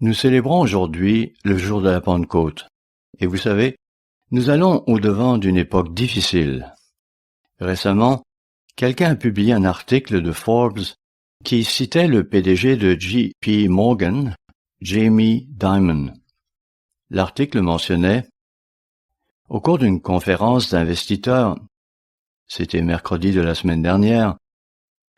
Nous célébrons aujourd'hui le jour de la Pentecôte. Et vous savez, nous allons au-devant d'une époque difficile. Récemment, quelqu'un a publié un article de Forbes qui citait le PDG de J.P. Morgan, Jamie Dimon. L'article mentionnait, au cours d'une conférence d'investisseurs, c'était mercredi de la semaine dernière,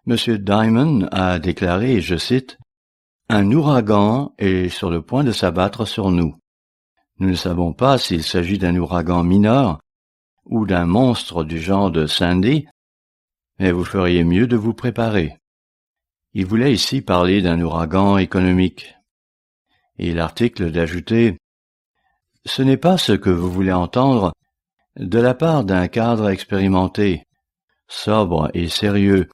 M. Dimon a déclaré, et je cite, « Un ouragan est sur le point de s'abattre sur nous. Nous ne savons pas s'il s'agit d'un ouragan mineur ou d'un monstre du genre de Sandy, mais vous feriez mieux de vous préparer. » Il voulait ici parler d'un ouragan économique. Et l'article d'ajouter « Ce n'est pas ce que vous voulez entendre de la part d'un cadre expérimenté, sobre et sérieux,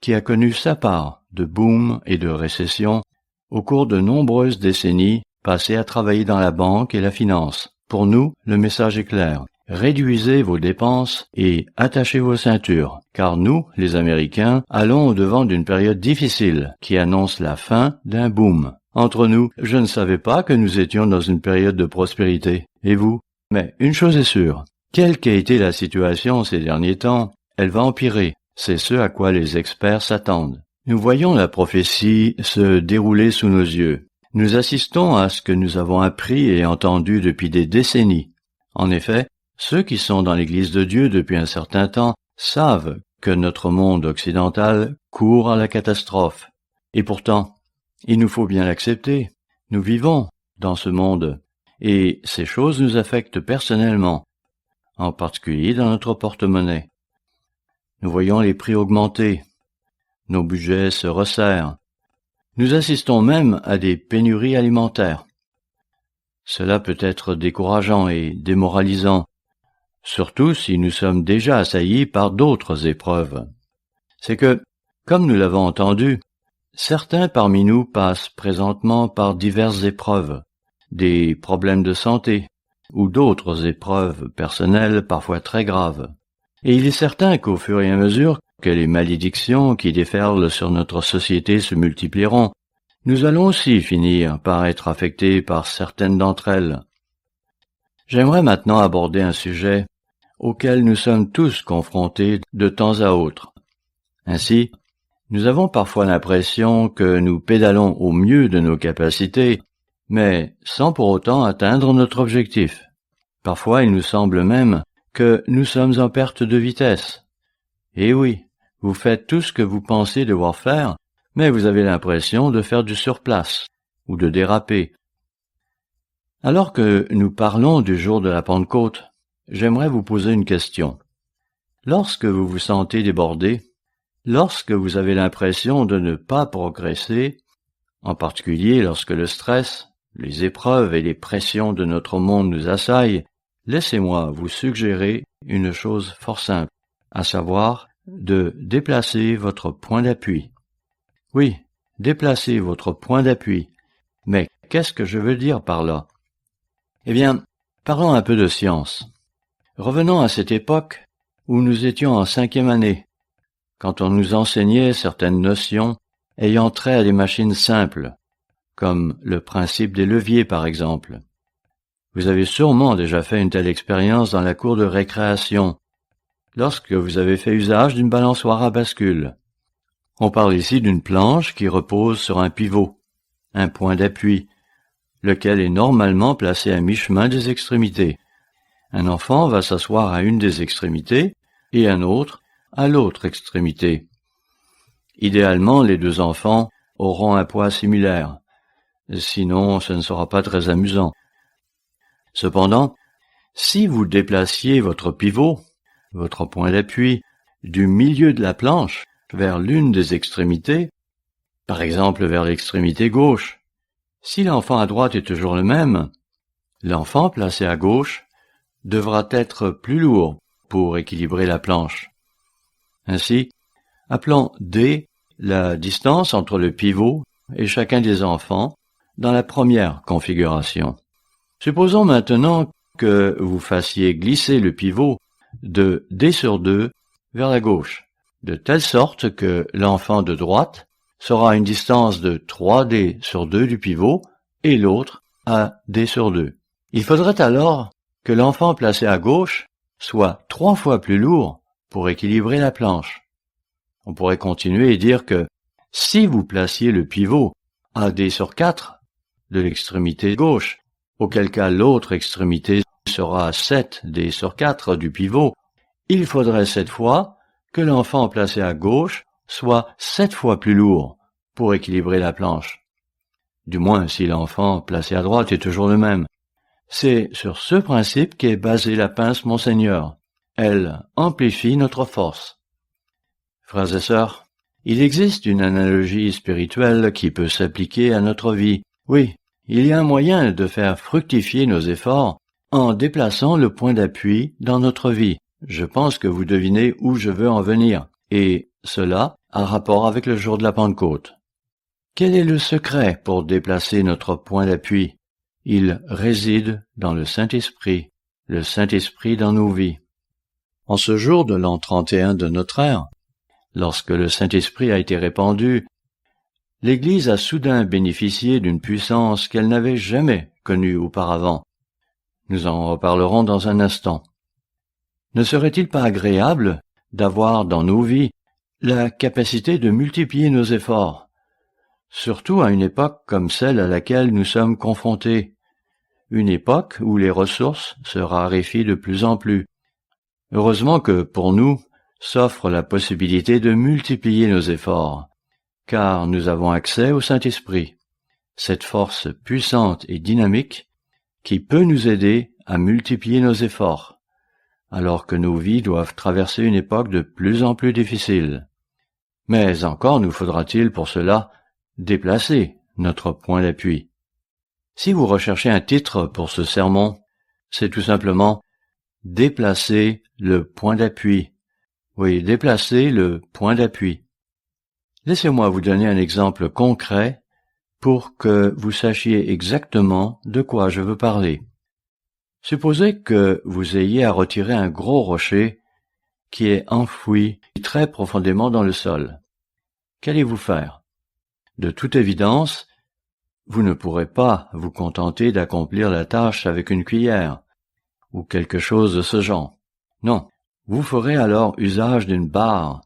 qui a connu sa part de boom et de récession au cours de nombreuses décennies passées à travailler dans la banque et la finance. Pour nous, le message est clair. Réduisez vos dépenses et attachez vos ceintures, car nous, les Américains, allons au-devant d'une période difficile qui annonce la fin d'un boom. Entre nous, je ne savais pas que nous étions dans une période de prospérité. Et vous? Mais une chose est sûre, quelle qu'ait été la situation ces derniers temps, elle va empirer. C'est ce à quoi les experts s'attendent. Nous voyons la prophétie se dérouler sous nos yeux. Nous assistons à ce que nous avons appris et entendu depuis des décennies. En effet, ceux qui sont dans l'Église de Dieu depuis un certain temps savent que notre monde occidental court à la catastrophe. Et pourtant, il nous faut bien l'accepter. Nous vivons dans ce monde, et ces choses nous affectent personnellement, en particulier dans notre porte-monnaie. Nous voyons les prix augmenter, nos budgets se resserrent. Nous assistons même à des pénuries alimentaires. Cela peut être décourageant et démoralisant, surtout si nous sommes déjà assaillis par d'autres épreuves. C'est que, comme nous l'avons entendu, certains parmi nous passent présentement par diverses épreuves, des problèmes de santé ou d'autres épreuves personnelles parfois très graves. Et il est certain qu'au fur et à mesure que les malédictions qui déferlent sur notre société se multiplieront, nous allons aussi finir par être affectés par certaines d'entre elles. J'aimerais maintenant aborder un sujet auquel nous sommes tous confrontés de temps à autre. Ainsi, nous avons parfois l'impression que nous pédalons au mieux de nos capacités, mais sans pour autant atteindre notre objectif. Parfois, il nous semble même que nous sommes en perte de vitesse. Et oui, vous faites tout ce que vous pensez devoir faire, mais vous avez l'impression de faire du surplace ou de déraper. Alors que nous parlons du jour de la Pentecôte, j'aimerais vous poser une question. Lorsque vous vous sentez débordé, lorsque vous avez l'impression de ne pas progresser, en particulier lorsque le stress, les épreuves et les pressions de notre monde nous assaillent, laissez-moi vous suggérer une chose fort simple, à savoir de déplacer votre point d'appui. Oui, déplacer votre point d'appui. Mais qu'est-ce que je veux dire par là? Eh bien, parlons un peu de science. Revenons à cette époque où nous étions en 5e année, quand on nous enseignait certaines notions ayant trait à des machines simples, comme le principe des leviers par exemple. Vous avez sûrement déjà fait une telle expérience dans la cour de récréation, lorsque vous avez fait usage d'une balançoire à bascule. On parle ici d'une planche qui repose sur un pivot, un point d'appui, lequel est normalement placé à mi-chemin des extrémités. Un enfant va s'asseoir à une des extrémités et un autre à l'autre extrémité. Idéalement, les deux enfants auront un poids similaire, sinon ce ne sera pas très amusant. Cependant, si vous déplaciez votre pivot, votre point d'appui, du milieu de la planche vers l'une des extrémités, par exemple vers l'extrémité gauche, si l'enfant à droite est toujours le même, l'enfant placé à gauche devra être plus lourd pour équilibrer la planche. Ainsi, appelons D la distance entre le pivot et chacun des enfants dans la première configuration. Supposons maintenant que vous fassiez glisser le pivot de D sur 2 vers la gauche, de telle sorte que l'enfant de droite sera à une distance de 3D sur 2 du pivot et l'autre à D/2. Il faudrait alors que l'enfant placé à gauche soit 3 fois plus lourd pour équilibrer la planche. On pourrait continuer et dire que si vous placiez le pivot à D/4 de l'extrémité gauche, auquel cas l'autre extrémité sera à 7D/4 du pivot, il faudrait cette fois que l'enfant placé à gauche soit 7 fois plus lourd pour équilibrer la planche. Du moins si l'enfant placé à droite est toujours le même. C'est sur ce principe qu'est basée la pince Monseigneur. Elle amplifie notre force. Frères et sœurs, il existe une analogie spirituelle qui peut s'appliquer à notre vie. Oui, il y a un moyen de faire fructifier nos efforts en déplaçant le point d'appui dans notre vie. Je pense que vous devinez où je veux en venir, et cela a rapport avec le jour de la Pentecôte. Quel est le secret pour déplacer notre point d'appui? Il réside dans le Saint-Esprit dans nos vies. En ce jour de l'an 31 de notre ère, lorsque le Saint-Esprit a été répandu, l'Église a soudain bénéficié d'une puissance qu'elle n'avait jamais connue auparavant. Nous en reparlerons dans un instant. Ne serait-il pas agréable d'avoir dans nos vies la capacité de multiplier nos efforts, surtout à une époque comme celle à laquelle nous sommes confrontés, une époque où les ressources se raréfient de plus en plus. Heureusement que, pour nous, s'offre la possibilité de multiplier nos efforts, car nous avons accès au Saint-Esprit, cette force puissante et dynamique qui peut nous aider à multiplier nos efforts, alors que nos vies doivent traverser une époque de plus en plus difficile. Mais encore nous faudra-t-il pour cela déplacer notre point d'appui. Si vous recherchez un titre pour ce sermon, c'est tout simplement « Déplacer le point d'appui ». Oui, déplacer le point d'appui. Laissez-moi vous donner un exemple concret pour que vous sachiez exactement de quoi je veux parler. Supposez que vous ayez à retirer un gros rocher qui est enfoui très profondément dans le sol. Qu'allez-vous faire? De toute évidence, vous ne pourrez pas vous contenter d'accomplir la tâche avec une cuillère ou quelque chose de ce genre. Non, vous ferez alors usage d'une barre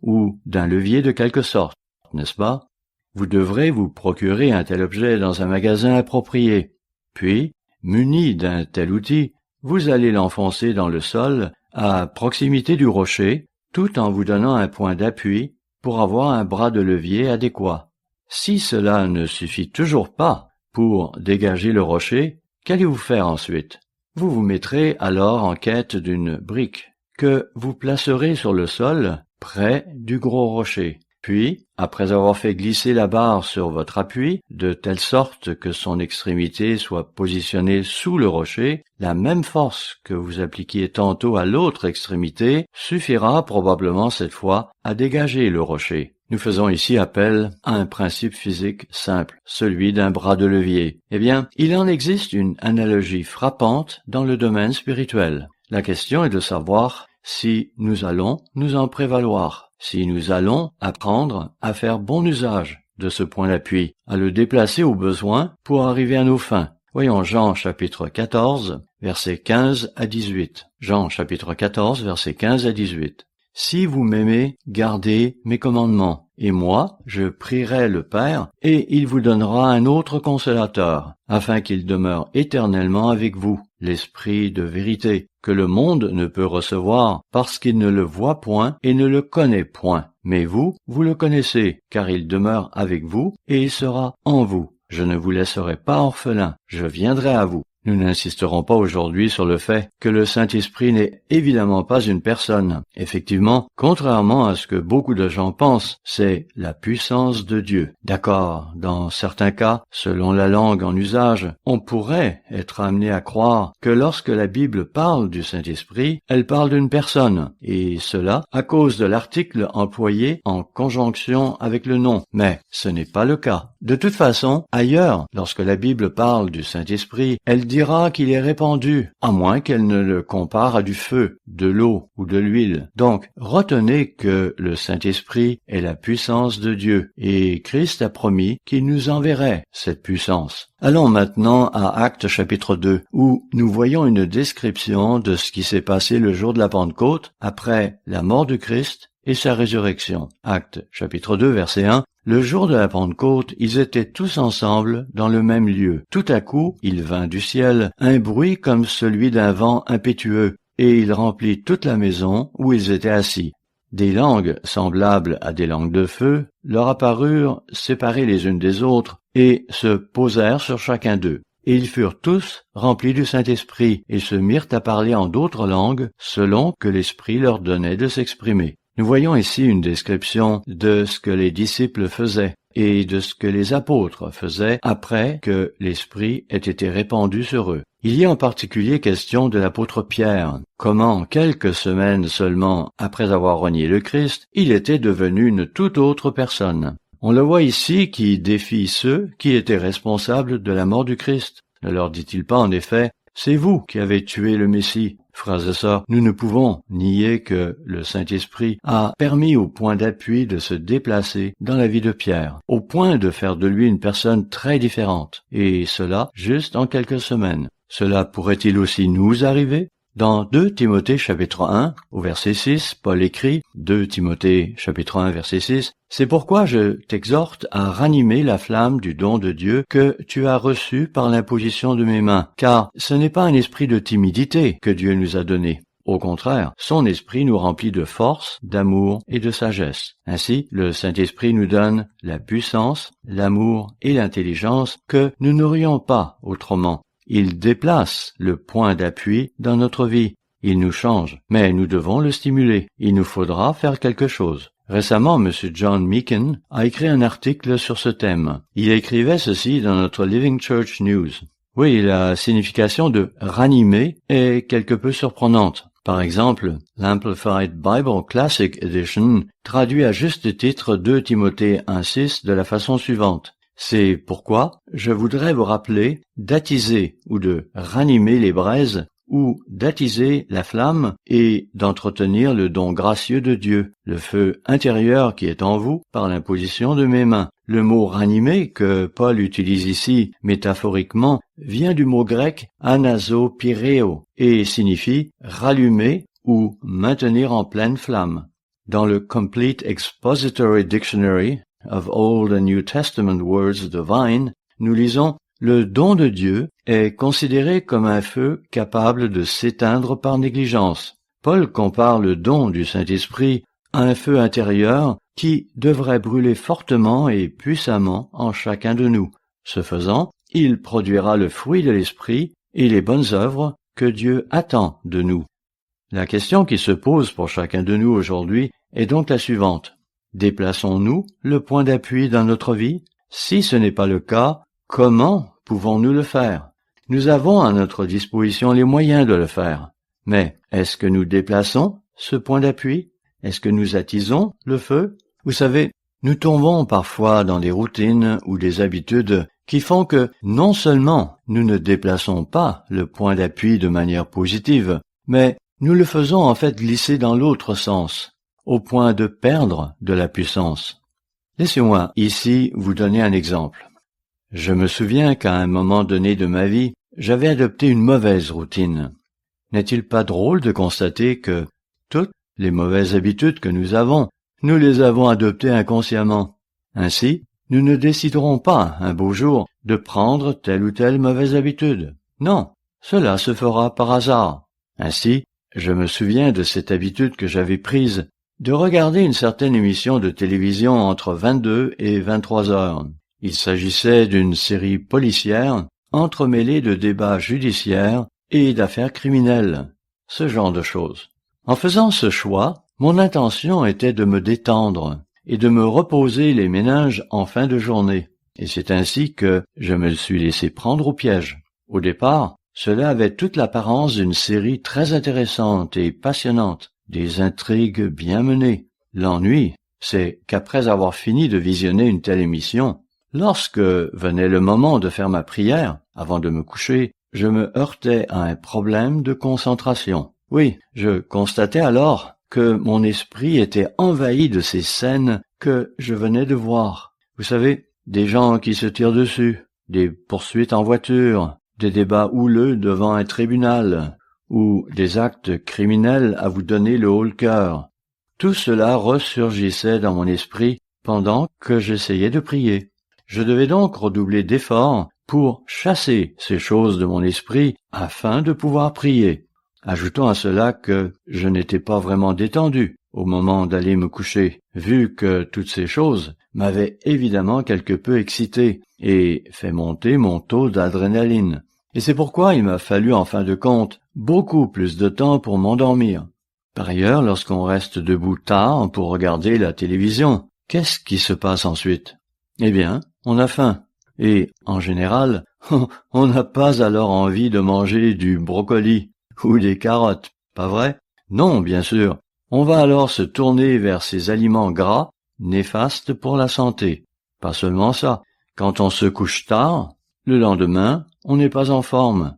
ou d'un levier de quelque sorte, n'est-ce pas? Vous devrez vous procurer un tel objet dans un magasin approprié. Puis, muni d'un tel outil, vous allez l'enfoncer dans le sol à proximité du rocher, tout en vous donnant un point d'appui pour avoir un bras de levier adéquat. Si cela ne suffit toujours pas pour dégager le rocher, qu'allez-vous faire ensuite? Vous vous mettrez alors en quête d'une brique que vous placerez sur le sol près du gros rocher. Puis, après avoir fait glisser la barre sur votre appui, de telle sorte que son extrémité soit positionnée sous le rocher, la même force que vous appliquiez tantôt à l'autre extrémité suffira probablement cette fois à dégager le rocher. Nous faisons ici appel à un principe physique simple, celui d'un bras de levier. Eh bien, il en existe une analogie frappante dans le domaine spirituel. La question est de savoir si nous allons nous en prévaloir, si nous allons apprendre à faire bon usage de ce point d'appui, à le déplacer au besoin pour arriver à nos fins. Voyons Jean chapitre 14, versets 15 à 18. Jean chapitre 14, versets 15 à 18. « Si vous m'aimez, gardez mes commandements, et moi, je prierai le Père, et il vous donnera un autre consolateur, afin qu'il demeure éternellement avec vous, l'Esprit de vérité, que le monde ne peut recevoir, parce qu'il ne le voit point et ne le connaît point. Mais vous, vous le connaissez, car il demeure avec vous, et il sera en vous. Je ne vous laisserai pas orphelin, je viendrai à vous. » Nous n'insisterons pas aujourd'hui sur le fait que le Saint-Esprit n'est évidemment pas une personne. Effectivement, contrairement à ce que beaucoup de gens pensent, c'est la puissance de Dieu. D'accord, dans certains cas, selon la langue en usage, on pourrait être amené à croire que lorsque la Bible parle du Saint-Esprit, elle parle d'une personne, et cela à cause de l'article employé en conjonction avec le nom. Mais ce n'est pas le cas. De toute façon, ailleurs, lorsque la Bible parle du Saint-Esprit, elle dira qu'il est répandu, à moins qu'elle ne le compare à du feu, de l'eau ou de l'huile. Donc, retenez que le Saint-Esprit est la puissance de Dieu, et Christ a promis qu'il nous enverrait cette puissance. Allons maintenant à Actes chapitre 2, où nous voyons une description de ce qui s'est passé le jour de la Pentecôte, après la mort de Christ et sa résurrection. Actes chapitre 2, verset 1. Le jour de la Pentecôte, ils étaient tous ensemble dans le même lieu. Tout à coup, il vint du ciel un bruit comme celui d'un vent impétueux, et il remplit toute la maison où ils étaient assis. Des langues semblables à des langues de feu leur apparurent séparées les unes des autres et se posèrent sur chacun d'eux. Et ils furent tous remplis du Saint-Esprit et se mirent à parler en d'autres langues selon que l'Esprit leur donnait de s'exprimer. Nous voyons ici une description de ce que les disciples faisaient et de ce que les apôtres faisaient après que l'Esprit ait été répandu sur eux. Il y a en particulier question de l'apôtre Pierre. Comment, quelques semaines seulement après avoir renié le Christ, il était devenu une toute autre personne. On le voit ici qui défie ceux qui étaient responsables de la mort du Christ. Ne leur dit-il pas en effet « C'est vous qui avez tué le Messie ». Frères et sœurs, nous ne pouvons nier que le Saint-Esprit a permis au point d'appui de se déplacer dans la vie de Pierre, au point de faire de lui une personne très différente, et cela juste en quelques semaines. Cela pourrait-il aussi nous arriver? Dans 2 Timothée chapitre 1, au verset 6, Paul écrit, 2 Timothée chapitre 1, verset 6, « C'est pourquoi je t'exhorte à ranimer la flamme du don de Dieu que tu as reçu par l'imposition de mes mains, car ce n'est pas un esprit de timidité que Dieu nous a donné. Au contraire, son esprit nous remplit de force, d'amour et de sagesse. Ainsi, le Saint-Esprit nous donne la puissance, l'amour et l'intelligence que nous n'aurions pas autrement. Il déplace le point d'appui dans notre vie. Il nous change, mais nous devons le stimuler. Il nous faudra faire quelque chose. Récemment, M. John Meekin a écrit un article sur ce thème. Il écrivait ceci dans notre Living Church News. Oui, la signification de « ranimer » est quelque peu surprenante. Par exemple, l'Amplified Bible Classic Edition traduit à juste titre 2 Timothée 1,6 de la façon suivante. C'est pourquoi je voudrais vous rappeler d'attiser ou de ranimer les braises ou d'attiser la flamme et d'entretenir le don gracieux de Dieu, le feu intérieur qui est en vous par l'imposition de mes mains. Le mot ranimer que Paul utilise ici métaphoriquement vient du mot grec anasopyreo et signifie rallumer ou maintenir en pleine flamme. Dans le Complete Expository Dictionary of Old and New Testament Words Divine, nous lisons « Le don de Dieu est considéré comme un feu capable de s'éteindre par négligence. » Paul compare le don du Saint-Esprit à un feu intérieur qui devrait brûler fortement et puissamment en chacun de nous. Ce faisant, il produira le fruit de l'Esprit et les bonnes œuvres que Dieu attend de nous. La question qui se pose pour chacun de nous aujourd'hui est donc la suivante. Déplaçons-nous le point d'appui dans notre vie? Si ce n'est pas le cas, comment pouvons-nous le faire? Nous avons à notre disposition les moyens de le faire. Mais est-ce que nous déplaçons ce point d'appui? Est-ce que nous attisons le feu? Vous savez, nous tombons parfois dans des routines ou des habitudes qui font que non seulement nous ne déplaçons pas le point d'appui de manière positive, mais nous le faisons en fait glisser dans l'autre sens, au point de perdre de la puissance. Laissez-moi ici vous donner un exemple. Je me souviens qu'à un moment donné de ma vie, j'avais adopté une mauvaise routine. N'est-il pas drôle de constater que toutes les mauvaises habitudes que nous les avons adoptées inconsciemment. Ainsi, nous ne déciderons pas, un beau jour, de prendre telle ou telle mauvaise habitude. Non, cela se fera par hasard. Ainsi, je me souviens de cette habitude que j'avais prise, de regarder une certaine émission de télévision entre 22 et 23 heures. Il s'agissait d'une série policière, entremêlée de débats judiciaires et d'affaires criminelles, ce genre de choses. En faisant ce choix, mon intention était de me détendre et de me reposer les méninges en fin de journée. Et c'est ainsi que je me suis laissé prendre au piège. Au départ, cela avait toute l'apparence d'une série très intéressante et passionnante, des intrigues bien menées. L'ennui, c'est qu'après avoir fini de visionner une telle émission, Lorsque venait le moment de faire ma prière, avant de me coucher, je me heurtais à un problème de concentration. Oui, je constatais alors que mon esprit était envahi de ces scènes que je venais de voir. Vous savez, des gens qui se tirent dessus, des poursuites en voiture, des débats houleux devant un tribunal, ou des actes criminels à vous donner le haut le cœur. Tout cela ressurgissait dans mon esprit pendant que j'essayais de prier. Je devais donc redoubler d'efforts pour chasser ces choses de mon esprit afin de pouvoir prier. Ajoutons à cela que je n'étais pas vraiment détendu au moment d'aller me coucher, vu que toutes ces choses m'avaient évidemment quelque peu excité et fait monter mon taux d'adrénaline. Et c'est pourquoi il m'a fallu en fin de compte beaucoup plus de temps pour m'endormir. Par ailleurs, lorsqu'on reste debout tard pour regarder la télévision, qu'est-ce qui se passe ensuite? Eh bien, on a faim. Et, en général, on n'a pas alors envie de manger du brocoli ou des carottes, pas vrai? Non, bien sûr. On va alors se tourner vers ces aliments gras, néfastes pour la santé. Pas seulement ça. Quand on se couche tard, le lendemain, on n'est pas en forme.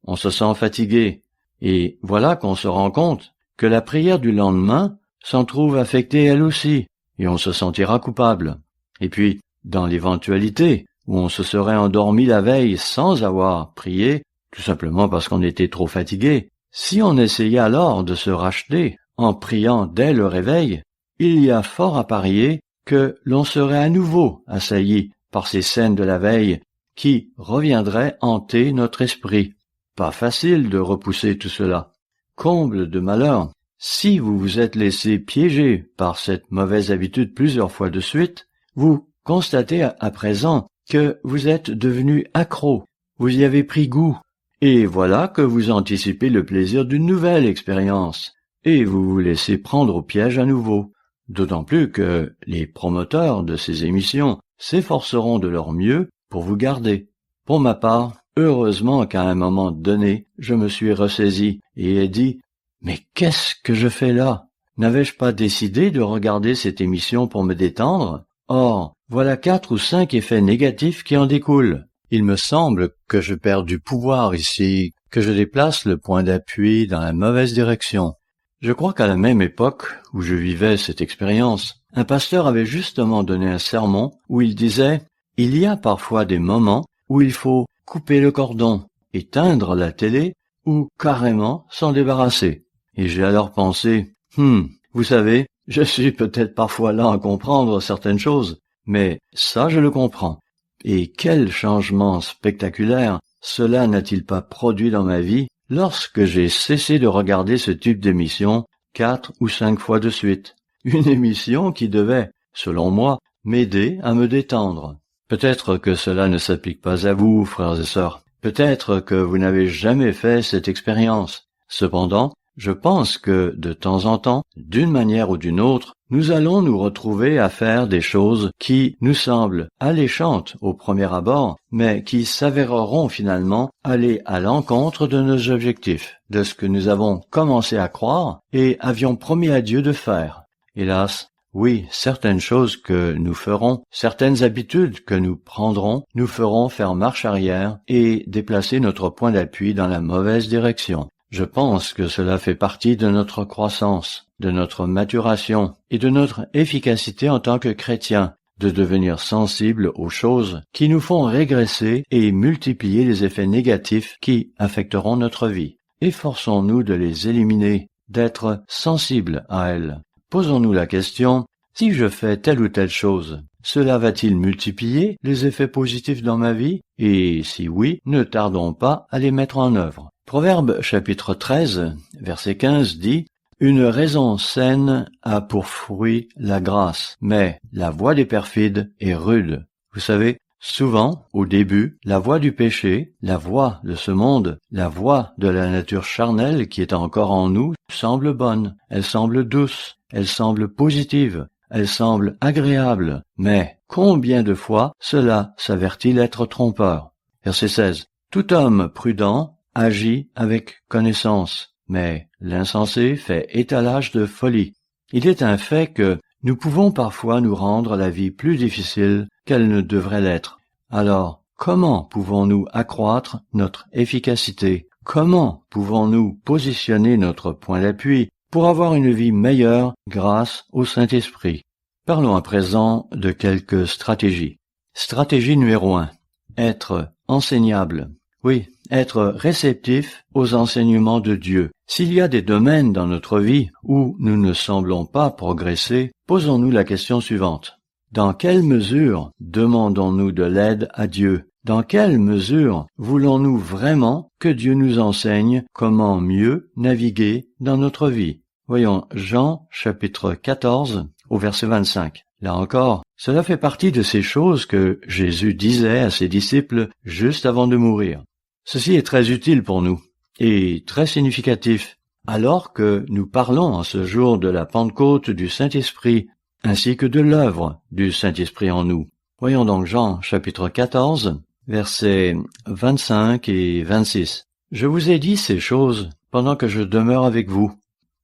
On se sent fatigué. Et voilà qu'on se rend compte que la prière du lendemain s'en trouve affectée elle aussi, et on se sentira coupable. Et puis, dans l'éventualité où on se serait endormi la veille sans avoir prié, tout simplement parce qu'on était trop fatigué, si on essayait alors de se racheter en priant dès le réveil, il y a fort à parier que l'on serait à nouveau assailli par ces scènes de la veille qui reviendraient hanter notre esprit. Pas facile de repousser tout cela. Comble de malheur, si vous vous êtes laissé piéger par cette mauvaise habitude plusieurs fois de suite, vous constatez à présent que vous êtes devenu accro, vous y avez pris goût, et voilà que vous anticipez le plaisir d'une nouvelle expérience, et vous vous laissez prendre au piège à nouveau, d'autant plus que les promoteurs de ces émissions s'efforceront de leur mieux pour vous garder. Pour ma part, heureusement qu'à un moment donné, je me suis ressaisi et ai dit « Mais qu'est-ce que je fais là? N'avais-je pas décidé de regarder cette émission pour me détendre? Or, voilà 4 ou 5 effets négatifs qui en découlent. Il me semble que je perds du pouvoir ici, que je déplace le point d'appui dans la mauvaise direction. » Je crois qu'à la même époque où je vivais cette expérience, un pasteur avait justement donné un sermon où il disait « Il y a parfois des moments où il faut couper le cordon, éteindre la télé ou carrément s'en débarrasser. » Et j'ai alors pensé « vous savez, je suis peut-être parfois lent à comprendre certaines choses, mais ça je le comprends. Et quel changement spectaculaire cela n'a-t-il pas produit dans ma vie lorsque j'ai cessé de regarder ce type d'émission 4 ou 5 fois de suite. Une émission qui devait, selon moi, m'aider à me détendre. Peut-être que cela ne s'applique pas à vous, frères et sœurs. Peut-être que vous n'avez jamais fait cette expérience. Cependant, je pense que, de temps en temps, d'une manière ou d'une autre, nous allons nous retrouver à faire des choses qui nous semblent alléchantes au premier abord, mais qui s'avéreront finalement aller à l'encontre de nos objectifs, de ce que nous avons commencé à croire et avions promis à Dieu de faire. Hélas, oui, certaines choses que nous ferons, certaines habitudes que nous prendrons, nous feront faire marche arrière et déplacer notre point d'appui dans la mauvaise direction. Je pense que cela fait partie de notre croissance, de notre maturation et de notre efficacité en tant que chrétiens, de devenir sensibles aux choses qui nous font régresser et multiplier les effets négatifs qui affecteront notre vie. Efforçons-nous de les éliminer, d'être sensibles à elles. Posons-nous la question, si je fais telle ou telle chose, cela va-t-il multiplier les effets positifs dans ma vie? Et si oui, ne tardons pas à les mettre en œuvre. Proverbe chapitre 13, verset 15 dit « Une raison saine a pour fruit la grâce, mais la voie des perfides est rude. » Vous savez, souvent, au début, la voie du péché, la voie de ce monde, la voie de la nature charnelle qui est encore en nous, semble bonne, elle semble douce, elle semble positive, elle semble agréable, mais combien de fois cela s'avère-t-il être trompeur? Verset 16. Tout homme prudent agit avec connaissance, mais l'insensé fait étalage de folie. Il est un fait que nous pouvons parfois nous rendre la vie plus difficile qu'elle ne devrait l'être. Alors, comment pouvons-nous accroître notre efficacité? Comment pouvons-nous positionner notre point d'appui pour avoir une vie meilleure grâce au Saint-Esprit? Parlons à présent de quelques stratégies. Stratégie numéro 1. Être enseignable. Oui, être réceptif aux enseignements de Dieu. S'il y a des domaines dans notre vie où nous ne semblons pas progresser, posons-nous la question suivante. Dans quelle mesure demandons-nous de l'aide à Dieu? Dans quelle mesure voulons-nous vraiment que Dieu nous enseigne comment mieux naviguer dans notre vie? Voyons Jean chapitre 14 au verset 25. Là encore, cela fait partie de ces choses que Jésus disait à ses disciples juste avant de mourir. Ceci est très utile pour nous et très significatif, alors que nous parlons en ce jour de la Pentecôte du Saint-Esprit, ainsi que de l'œuvre du Saint-Esprit en nous. Voyons donc Jean chapitre 14, versets 25 et 26. « Je vous ai dit ces choses pendant que je demeure avec vous,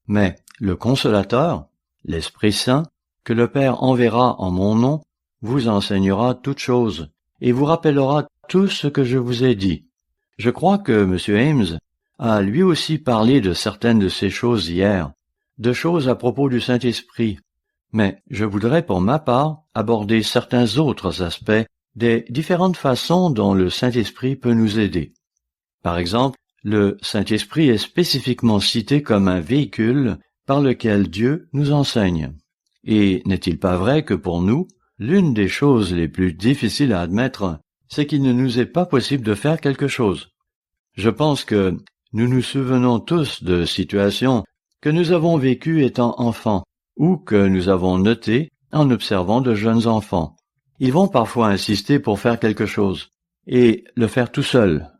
mais le Consolateur, l'Esprit Saint, que le Père enverra en mon nom, vous enseignera toutes choses et vous rappellera tout ce que je vous ai dit. » Je crois que M. Ames a lui aussi parlé de certaines de ces choses hier, de choses à propos du Saint-Esprit, mais je voudrais pour ma part aborder certains autres aspects des différentes façons dont le Saint-Esprit peut nous aider. Par exemple, le Saint-Esprit est spécifiquement cité comme un véhicule par lequel Dieu nous enseigne. Et n'est-il pas vrai que pour nous, l'une des choses les plus difficiles à admettre, c'est qu'il ne nous est pas possible de faire quelque chose? Je pense que nous nous souvenons tous de situations que nous avons vécues étant enfants, ou que nous avons notées en observant de jeunes enfants. Ils vont parfois insister pour faire quelque chose, et le faire tout seul.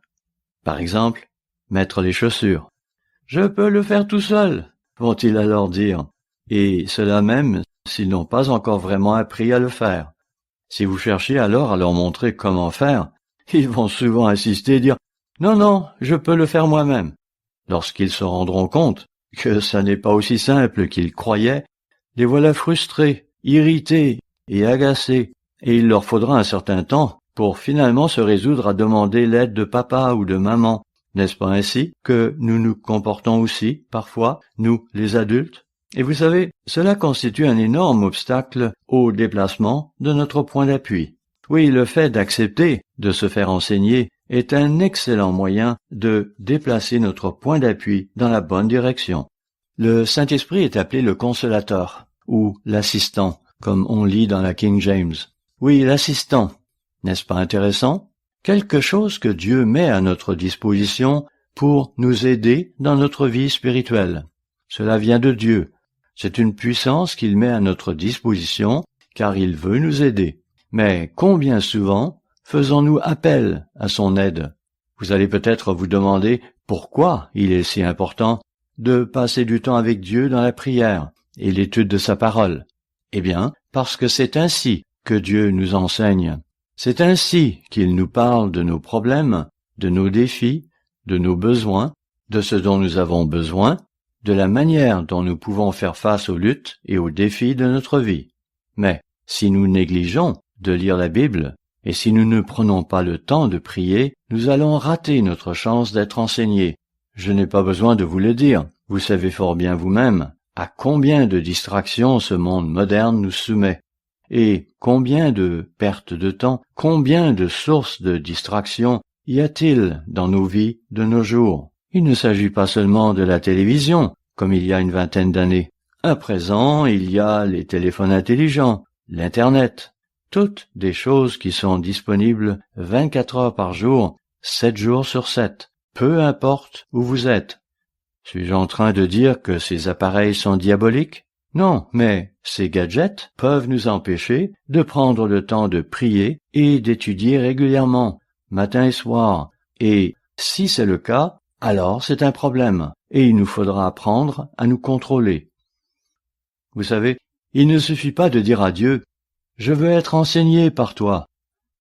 Par exemple, mettre les chaussures. « Je peux le faire tout seul », vont-ils alors dire, et cela même s'ils n'ont pas encore vraiment appris à le faire. Si vous cherchez alors à leur montrer comment faire, ils vont souvent insister et dire « Non, non, je peux le faire moi-même ». Lorsqu'ils se rendront compte que ça n'est pas aussi simple qu'ils croyaient, les voilà frustrés, irrités et agacés, et il leur faudra un certain temps pour finalement se résoudre à demander l'aide de papa ou de maman. N'est-ce pas ainsi que nous nous comportons aussi, parfois, nous, les adultes? Et vous savez, cela constitue un énorme obstacle au déplacement de notre point d'appui. Oui, le fait d'accepter de se faire enseigner est un excellent moyen de déplacer notre point d'appui dans la bonne direction. Le Saint-Esprit est appelé le Consolateur, ou l'assistant, comme on lit dans la King James. Oui, l'assistant. N'est-ce pas intéressant? Quelque chose que Dieu met à notre disposition pour nous aider dans notre vie spirituelle. Cela vient de Dieu. C'est une puissance qu'il met à notre disposition, car il veut nous aider. Mais combien souvent faisons-nous appel à son aide? Vous allez peut-être vous demander pourquoi il est si important de passer du temps avec Dieu dans la prière et l'étude de sa parole. Eh bien, parce que c'est ainsi que Dieu nous enseigne. C'est ainsi qu'il nous parle de nos problèmes, de nos défis, de nos besoins, de ce dont nous avons besoin, de la manière dont nous pouvons faire face aux luttes et aux défis de notre vie. Mais si nous négligeons de lire la Bible, et si nous ne prenons pas le temps de prier, nous allons rater notre chance d'être enseignés. Je n'ai pas besoin de vous le dire, vous savez fort bien vous-même à combien de distractions ce monde moderne nous soumet, et combien de pertes de temps, combien de sources de distractions y a-t-il dans nos vies de nos jours. Il ne s'agit pas seulement de la télévision, comme il y a une vingtaine d'années. À présent, il y a les téléphones intelligents, l'Internet, toutes des choses qui sont disponibles 24 heures par jour, 7 jours sur 7, peu importe où vous êtes. Suis-je en train de dire que ces appareils sont diaboliques? Non, mais ces gadgets peuvent nous empêcher de prendre le temps de prier et d'étudier régulièrement, matin et soir. Et si c'est le cas, alors c'est un problème, et il nous faudra apprendre à nous contrôler. Vous savez, il ne suffit pas de dire à Dieu « Je veux être enseigné par toi ».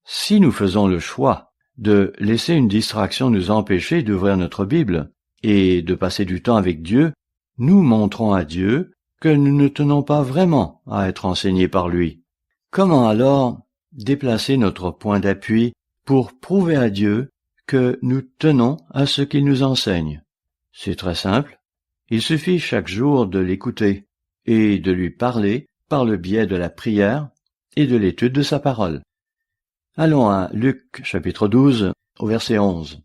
Si nous faisons le choix de laisser une distraction nous empêcher d'ouvrir notre Bible et de passer du temps avec Dieu, nous montrons à Dieu que nous ne tenons pas vraiment à être enseignés par lui. Comment alors déplacer notre point d'appui pour prouver à Dieu que nous tenons à ce qu'il nous enseigne? C'est très simple. Il suffit chaque jour de l'écouter et de lui parler par le biais de la prière et de l'étude de sa parole. Allons à Luc chapitre 12 au verset 11.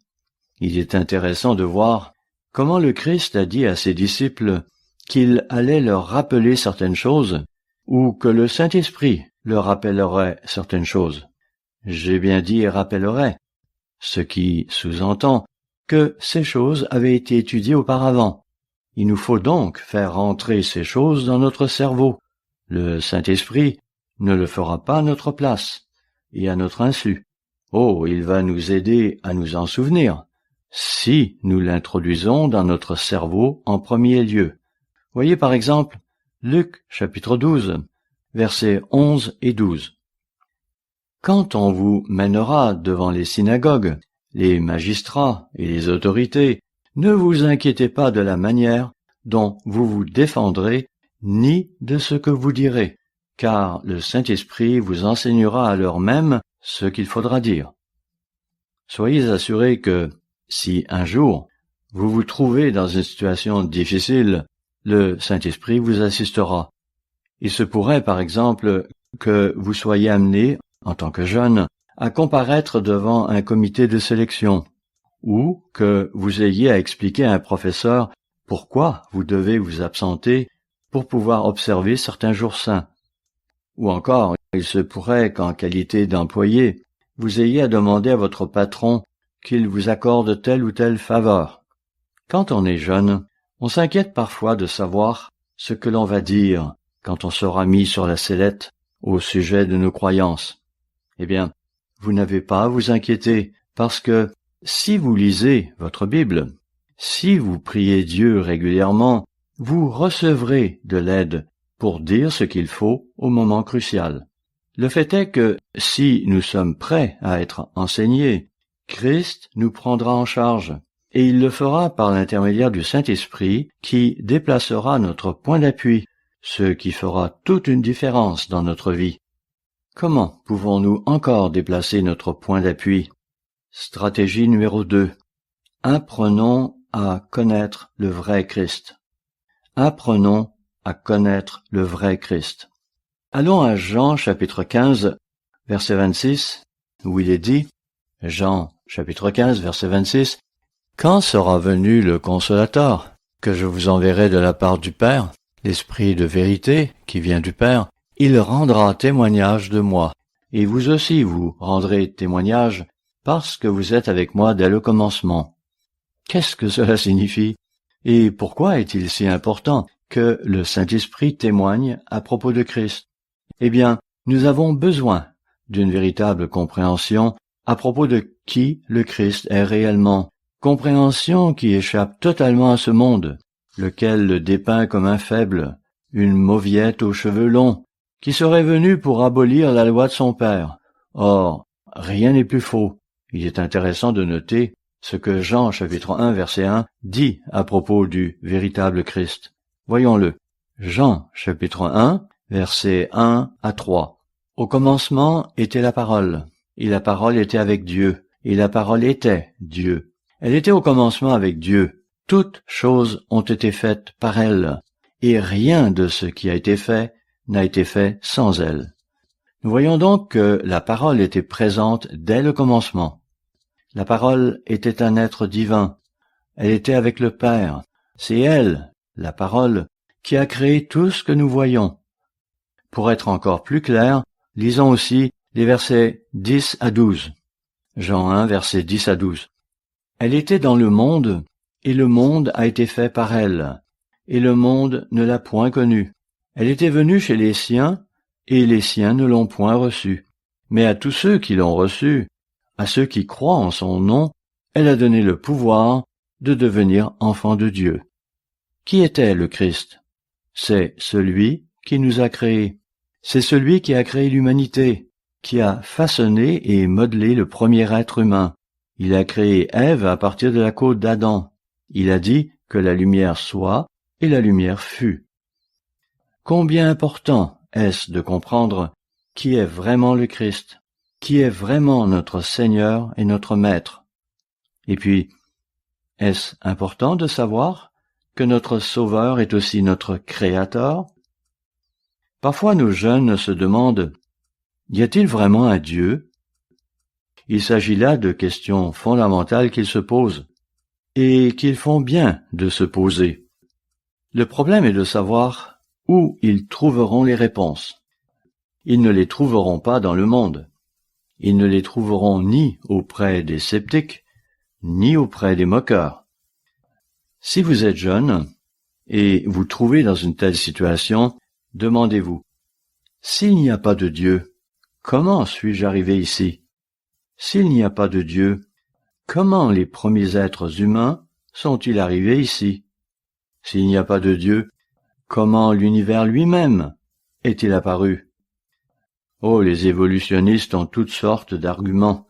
Il est intéressant de voir comment le Christ a dit à ses disciples qu'il allait leur rappeler certaines choses ou que le Saint-Esprit leur rappellerait certaines choses. J'ai bien dit rappellerait, ce qui sous-entend que ces choses avaient été étudiées auparavant. Il nous faut donc faire rentrer ces choses dans notre cerveau. Le Saint-Esprit ne le fera pas à notre place et à notre insu. Oh, il va nous aider à nous en souvenir, si nous l'introduisons dans notre cerveau en premier lieu. Voyez par exemple Luc chapitre 12, versets 11 et 12. Quand on vous mènera devant les synagogues, les magistrats et les autorités, ne vous inquiétez pas de la manière dont vous vous défendrez, ni de ce que vous direz, car le Saint-Esprit vous enseignera à l'heure même ce qu'il faudra dire. Soyez assurés que, si un jour vous vous trouvez dans une situation difficile, le Saint-Esprit vous assistera. Il se pourrait, par exemple, que vous soyez amené, en tant que jeune, à comparaître devant un comité de sélection, ou que vous ayez à expliquer à un professeur pourquoi vous devez vous absenter pour pouvoir observer certains jours saints. Ou encore, il se pourrait qu'en qualité d'employé, vous ayez à demander à votre patron qu'il vous accorde telle ou telle faveur. Quand on est jeune, on s'inquiète parfois de savoir ce que l'on va dire quand on sera mis sur la sellette au sujet de nos croyances. Eh bien, vous n'avez pas à vous inquiéter, parce que si vous lisez votre Bible, si vous priez Dieu régulièrement, vous recevrez de l'aide pour dire ce qu'il faut au moment crucial. Le fait est que si nous sommes prêts à être enseignés, Christ nous prendra en charge, et il le fera par l'intermédiaire du Saint-Esprit qui déplacera notre point d'appui, ce qui fera toute une différence dans notre vie. Comment pouvons-nous encore déplacer notre point d'appui? Stratégie numéro 2. Apprenons à connaître le vrai Christ. Apprenons à connaître le vrai Christ. Allons à Jean chapitre 15, verset 26, où il est dit, Jean chapitre 15, verset 26, « Quand sera venu le Consolateur, que je vous enverrai de la part du Père, l'Esprit de vérité qui vient du Père, il rendra témoignage de moi, et vous aussi vous rendrez témoignage, parce que vous êtes avec moi dès le commencement. » Qu'est-ce que cela signifie? Et pourquoi est-il si important que le Saint-Esprit témoigne à propos de Christ? Eh bien, nous avons besoin d'une véritable compréhension à propos de qui le Christ est réellement, compréhension qui échappe totalement à ce monde, lequel le dépeint comme un faible, une mauviette aux cheveux longs, qui serait venu pour abolir la loi de son Père. Or, rien n'est plus faux. Il est intéressant de noter ce que Jean chapitre 1 verset 1 dit à propos du véritable Christ. Voyons-le. Jean chapitre 1 versets 1 à 3. Au commencement était la parole, et la parole était avec Dieu, et la parole était Dieu. Elle était au commencement avec Dieu. Toutes choses ont été faites par elle, et rien de ce qui a été fait n'a été fait sans elle. Nous voyons donc que la parole était présente dès le commencement. La parole était un être divin. Elle était avec le Père. C'est elle, la parole, qui a créé tout ce que nous voyons. Pour être encore plus clair, lisons aussi les versets 10 à 12. Jean 1, versets 10 à 12. Elle était dans le monde, et le monde a été fait par elle, et le monde ne l'a point connue. Elle était venue chez les siens, et les siens ne l'ont point reçue. Mais à tous ceux qui l'ont reçue, à ceux qui croient en son nom, elle a donné le pouvoir de devenir enfants de Dieu. Qui était le Christ? C'est celui qui nous a créés. C'est celui qui a créé l'humanité, qui a façonné et modelé le premier être humain. Il a créé Ève à partir de la côte d'Adam. Il a dit que la lumière soit, et la lumière fut. Combien important est-ce de comprendre qui est vraiment le Christ, qui est vraiment notre Seigneur et notre Maître. Et puis, est-ce important de savoir que notre Sauveur est aussi notre Créateur? Parfois nos jeunes se demandent, y a-t-il vraiment un Dieu? Il s'agit là de questions fondamentales qu'ils se posent, et qu'ils font bien de se poser. Le problème est de savoir où ils trouveront les réponses. Ils ne les trouveront pas dans le monde. Ils ne les trouveront ni auprès des sceptiques, ni auprès des moqueurs. Si vous êtes jeune et vous trouvez dans une telle situation, demandez-vous, s'il n'y a pas de Dieu, comment suis-je arrivé ici? S'il n'y a pas de Dieu, comment les premiers êtres humains sont-ils arrivés ici? S'il n'y a pas de Dieu, comment l'univers lui-même est-il apparu? Oh, les évolutionnistes ont toutes sortes d'arguments,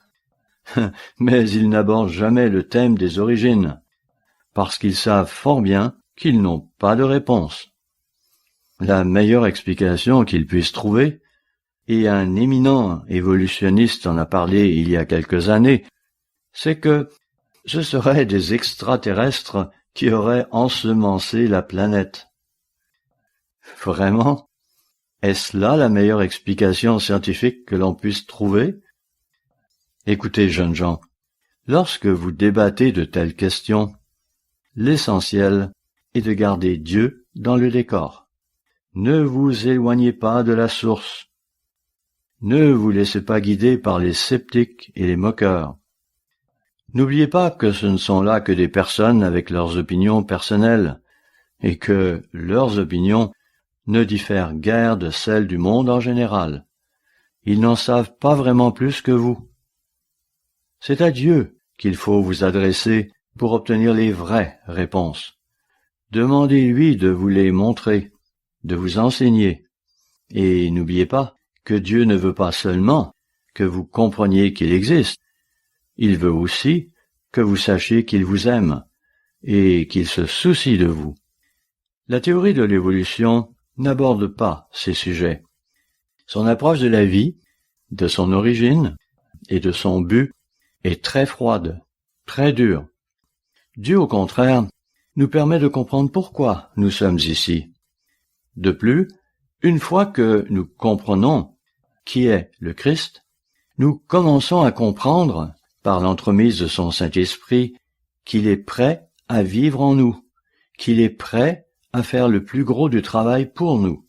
mais ils n'abordent jamais le thème des origines, parce qu'ils savent fort bien qu'ils n'ont pas de réponse. La meilleure explication qu'ils puissent trouver, et un éminent évolutionniste en a parlé il y a quelques années, c'est que ce seraient des extraterrestres qui auraient ensemencé la planète. Vraiment? Est-ce là la meilleure explication scientifique que l'on puisse trouver? Écoutez, jeunes gens, lorsque vous débattez de telles questions, l'essentiel est de garder Dieu dans le décor. Ne vous éloignez pas de la source. Ne vous laissez pas guider par les sceptiques et les moqueurs. N'oubliez pas que ce ne sont là que des personnes avec leurs opinions personnelles, et que leurs opinions ne diffèrent guère de celles du monde en général. Ils n'en savent pas vraiment plus que vous. C'est à Dieu qu'il faut vous adresser pour obtenir les vraies réponses. Demandez-lui de vous les montrer, de vous enseigner. Et n'oubliez pas que Dieu ne veut pas seulement que vous compreniez qu'il existe, il veut aussi que vous sachiez qu'il vous aime et qu'il se soucie de vous. La théorie de l'évolution n'aborde pas ces sujets. Son approche de la vie, de son origine et de son but est très froide, très dure. Dieu, au contraire, nous permet de comprendre pourquoi nous sommes ici. De plus, une fois que nous comprenons qui est le Christ, nous commençons à comprendre, par l'entremise de son Saint-Esprit, qu'il est prêt à vivre en nous, qu'il est prêt à faire le plus gros du travail pour nous.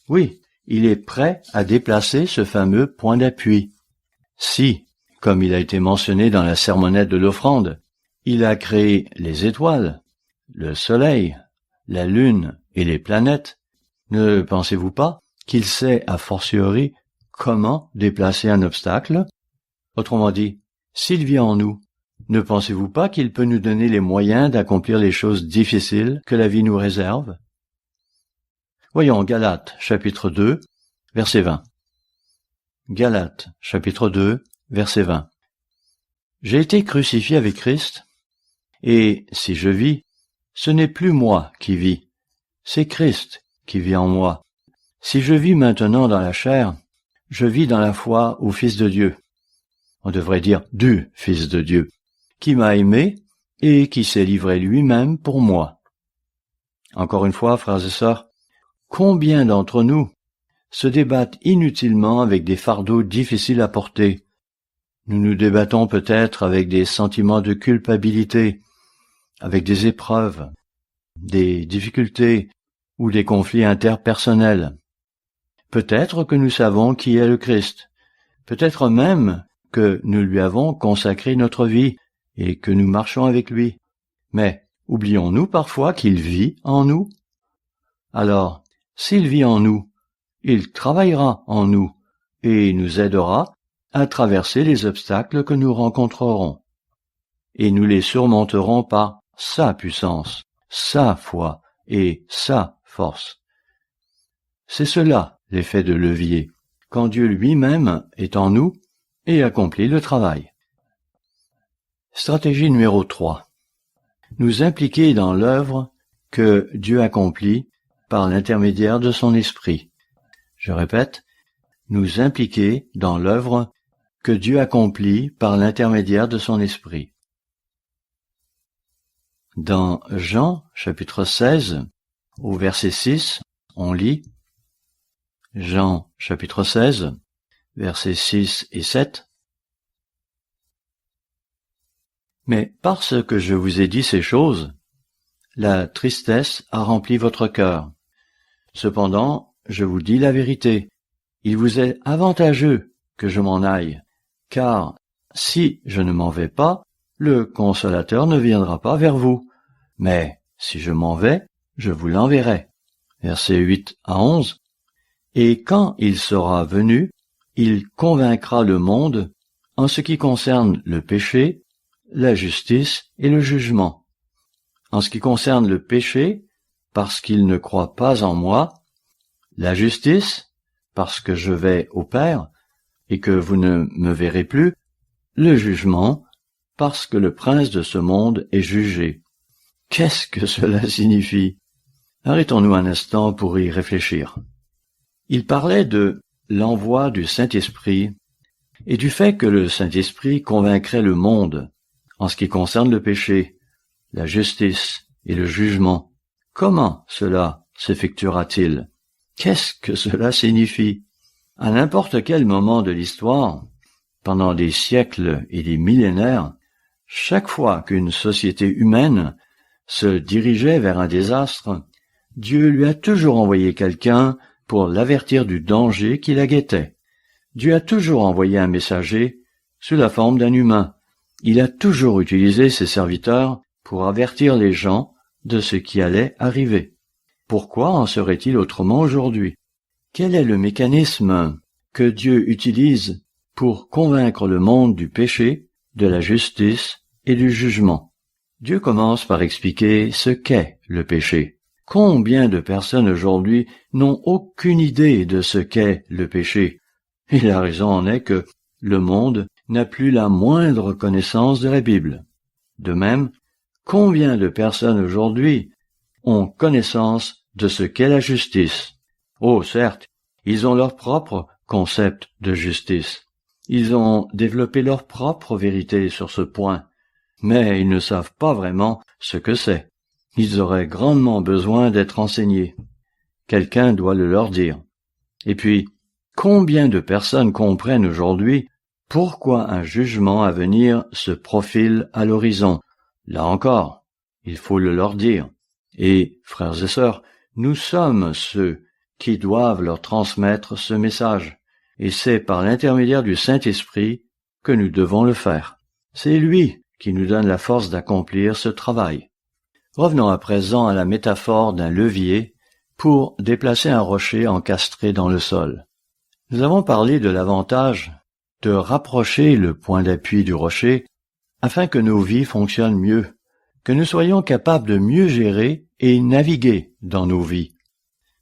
Oui, il est prêt à déplacer ce fameux point d'appui. Si, comme il a été mentionné dans la sermonnette de l'offrande, il a créé les étoiles, le soleil, la lune et les planètes, ne pensez-vous pas qu'il sait a fortiori comment déplacer un obstacle? Autrement dit, s'il vit en nous, ne pensez-vous pas qu'il peut nous donner les moyens d'accomplir les choses difficiles que la vie nous réserve? Voyons Galates, chapitre 2, verset 20. Galates, chapitre 2, verset 20. J'ai été crucifié avec Christ, et si je vis, ce n'est plus moi qui vis, c'est Christ qui vit en moi. Si je vis maintenant dans la chair, je vis dans la foi au Fils de Dieu. On devrait dire du Fils de Dieu, qui m'a aimé et qui s'est livré lui-même pour moi. Encore une fois, frères et sœurs, combien d'entre nous se débattent inutilement avec des fardeaux difficiles à porter? Nous nous débattons peut-être avec des sentiments de culpabilité, avec des épreuves, des difficultés ou des conflits interpersonnels. Peut-être que nous savons qui est le Christ, peut-être même que nous lui avons consacré notre vie et que nous marchons avec lui. Mais oublions-nous parfois qu'il vit en nous? Alors, s'il vit en nous, il travaillera en nous et nous aidera à traverser les obstacles que nous rencontrerons. Et nous les surmonterons par sa puissance, sa foi et sa force. C'est cela l'effet de levier, quand Dieu lui-même est en nous et accomplit le travail. Stratégie numéro 3. Nous impliquer dans l'œuvre que Dieu accomplit par l'intermédiaire de son esprit. Je répète, nous impliquer dans l'œuvre que Dieu accomplit par l'intermédiaire de son esprit. Dans Jean, chapitre 16, au verset 6, on lit Jean, chapitre 16, versets 6 et 7. Mais parce que je vous ai dit ces choses, la tristesse a rempli votre cœur. Cependant, je vous dis la vérité, il vous est avantageux que je m'en aille, car si je ne m'en vais pas, le Consolateur ne viendra pas vers vous. Mais si je m'en vais, je vous l'enverrai. Versets 8 à 11. Et quand il sera venu, il convaincra le monde en ce qui concerne le péché, la justice et le jugement. En ce qui concerne le péché, parce qu'il ne croit pas en moi, la justice, parce que je vais au Père et que vous ne me verrez plus, le jugement, parce que le prince de ce monde est jugé. Qu'est-ce que cela signifie? Arrêtons-nous un instant pour y réfléchir. Il parlait de l'envoi du Saint-Esprit et du fait que le Saint-Esprit convaincrait le monde en ce qui concerne le péché, la justice et le jugement. Comment cela s'effectuera-t-il? Qu'est-ce que cela signifie? À n'importe quel moment de l'histoire, pendant des siècles et des millénaires, chaque fois qu'une société humaine se dirigeait vers un désastre, Dieu lui a toujours envoyé quelqu'un pour l'avertir du danger qui la guettait. Dieu a toujours envoyé un messager sous la forme d'un humain. Il a toujours utilisé ses serviteurs pour avertir les gens de ce qui allait arriver. Pourquoi en serait-il autrement aujourd'hui? Quel est le mécanisme que Dieu utilise pour convaincre le monde du péché, de la justice et du jugement? Dieu commence par expliquer ce qu'est le péché. Combien de personnes aujourd'hui n'ont aucune idée de ce qu'est le péché? Et la raison en est que le monde n'a plus la moindre connaissance de la Bible. De même, combien de personnes aujourd'hui ont connaissance de ce qu'est la justice? Oh, certes, ils ont leur propre concept de justice. Ils ont développé leur propre vérité sur ce point, mais ils ne savent pas vraiment ce que c'est. Ils auraient grandement besoin d'être enseignés. Quelqu'un doit le leur dire. Et puis, combien de personnes comprennent aujourd'hui pourquoi un jugement à venir se profile à l'horizon? Là encore, il faut le leur dire. Et, frères et sœurs, nous sommes ceux qui doivent leur transmettre ce message. Et c'est par l'intermédiaire du Saint-Esprit que nous devons le faire. C'est lui qui nous donne la force d'accomplir ce travail. Revenons à présent à la métaphore d'un levier pour déplacer un rocher encastré dans le sol. Nous avons parlé de l'avantage de rapprocher le point d'appui du rocher afin que nos vies fonctionnent mieux, que nous soyons capables de mieux gérer et naviguer dans nos vies.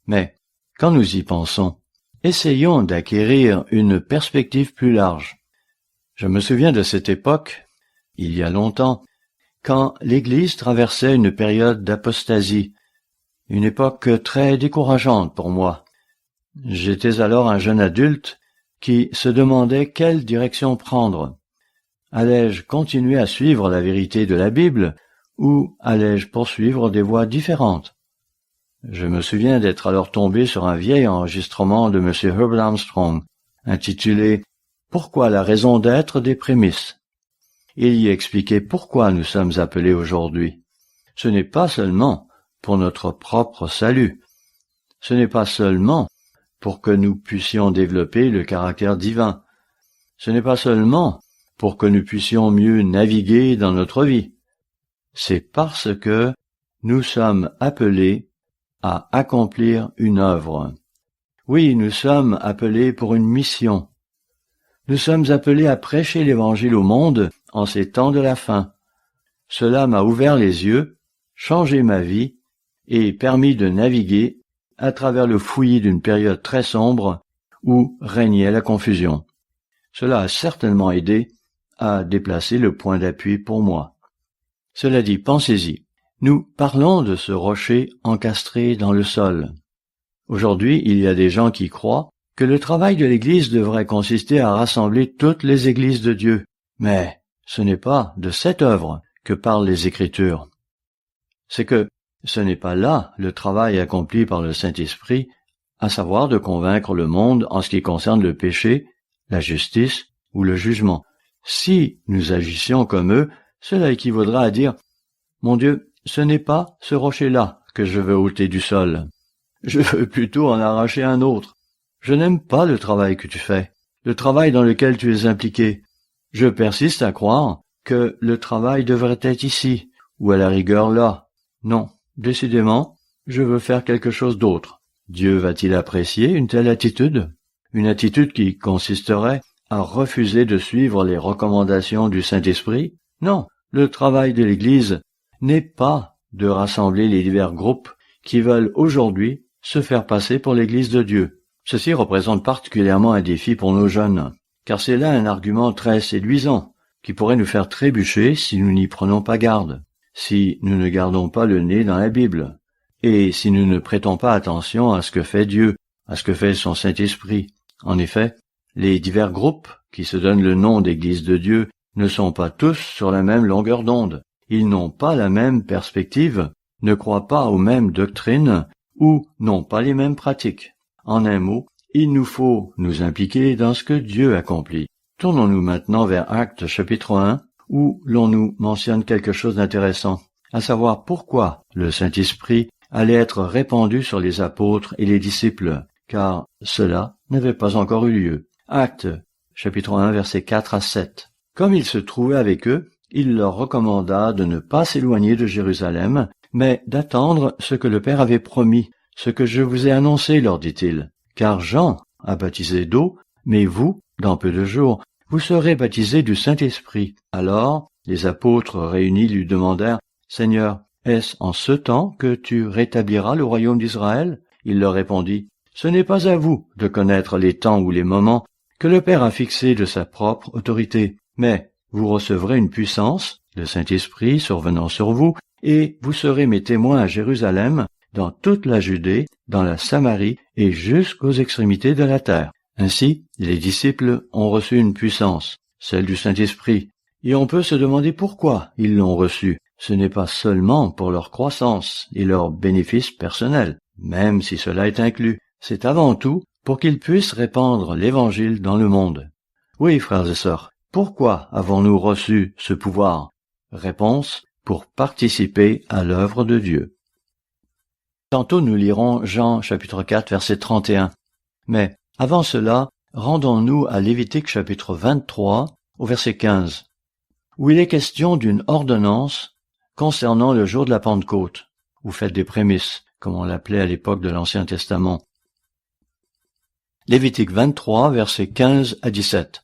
Mais, quand nous y pensons, essayons d'acquérir une perspective plus large. Je me souviens de cette époque, il y a longtemps, quand l'Église traversait une période d'apostasie, une époque très décourageante pour moi. J'étais alors un jeune adulte qui se demandait quelle direction prendre. Allais-je continuer à suivre la vérité de la Bible ou allais-je poursuivre des voies différentes? Je me souviens d'être alors tombé sur un vieil enregistrement de M. Herbert Armstrong, intitulé « Pourquoi la raison d'être des prémices ?» Il y expliquait pourquoi nous sommes appelés aujourd'hui. Ce n'est pas seulement pour notre propre salut. Ce n'est pas seulement pour que nous puissions développer le caractère divin. Ce n'est pas seulement pour que nous puissions mieux naviguer dans notre vie. C'est parce que nous sommes appelés à accomplir une œuvre. Oui, nous sommes appelés pour une mission. Nous sommes appelés à prêcher l'Évangile au monde en ces temps de la fin. Cela m'a ouvert les yeux, changé ma vie et permis de naviguer à travers le fouillis d'une période très sombre où régnait la confusion. Cela a certainement aidé à déplacer le point d'appui pour moi. Cela dit, pensez-y. Nous parlons de ce rocher encastré dans le sol. Aujourd'hui, il y a des gens qui croient que le travail de l'Église devrait consister à rassembler toutes les églises de Dieu. Mais ce n'est pas de cette œuvre que parlent les Écritures. C'est que ce n'est pas là le travail accompli par le Saint-Esprit, à savoir de convaincre le monde en ce qui concerne le péché, la justice ou le jugement. Si nous agissions comme eux, cela équivaudra à dire « Mon Dieu, ce n'est pas ce rocher-là que je veux ôter du sol. Je veux plutôt en arracher un autre. Je n'aime pas le travail que tu fais, le travail dans lequel tu es impliqué. Je persiste à croire que le travail devrait être ici, ou à la rigueur là. Non, décidément, je veux faire quelque chose d'autre. » Dieu va-t-il apprécier une telle attitude? Une attitude qui consisterait à refuser de suivre les recommandations du Saint-Esprit? Non, le travail de l'Église n'est pas de rassembler les divers groupes qui veulent aujourd'hui se faire passer pour l'Église de Dieu. Ceci représente particulièrement un défi pour nos jeunes, car c'est là un argument très séduisant, qui pourrait nous faire trébucher si nous n'y prenons pas garde, si nous ne gardons pas le nez dans la Bible, et si nous ne prêtons pas attention à ce que fait Dieu, à ce que fait son Saint-Esprit. En effet, les divers groupes qui se donnent le nom d'Église de Dieu ne sont pas tous sur la même longueur d'onde. Ils n'ont pas la même perspective, ne croient pas aux mêmes doctrines ou n'ont pas les mêmes pratiques. En un mot, il nous faut nous impliquer dans ce que Dieu accomplit. Tournons-nous maintenant vers Actes chapitre 1, où l'on nous mentionne quelque chose d'intéressant, à savoir pourquoi le Saint-Esprit allait être répandu sur les apôtres et les disciples, car cela n'avait pas encore eu lieu. Actes chapitre 1, versets 4 à 7. Comme il se trouvait avec eux, il leur recommanda de ne pas s'éloigner de Jérusalem, mais d'attendre ce que le Père avait promis, ce que je vous ai annoncé, leur dit-il. Car Jean a baptisé d'eau, mais vous, dans peu de jours, vous serez baptisés du Saint-Esprit. Alors, les apôtres réunis lui demandèrent, « Seigneur, est-ce en ce temps que tu rétabliras le royaume d'Israël ?» Il leur répondit, « Ce n'est pas à vous de connaître les temps ou les moments que le Père a fixés de sa propre autorité, mais vous recevrez une puissance, le Saint-Esprit survenant sur vous, et vous serez mes témoins à Jérusalem, dans toute la Judée, dans la Samarie et jusqu'aux extrémités de la terre. » Ainsi, les disciples ont reçu une puissance, celle du Saint-Esprit, et on peut se demander pourquoi ils l'ont reçue. Ce n'est pas seulement pour leur croissance et leur bénéfice personnel, même si cela est inclus. C'est avant tout pour qu'ils puissent répandre l'Évangile dans le monde. Oui, frères et sœurs, pourquoi avons-nous reçu ce pouvoir? Réponse, pour participer à l'œuvre de Dieu. Tantôt nous lirons Jean chapitre 4 verset 31. Mais avant cela, rendons-nous à Lévitique chapitre 23 au verset 15, où il est question d'une ordonnance concernant le jour de la Pentecôte, ou fête des prémices, comme on l'appelait à l'époque de l'Ancien Testament. Lévitique 23 versets 15 à 17.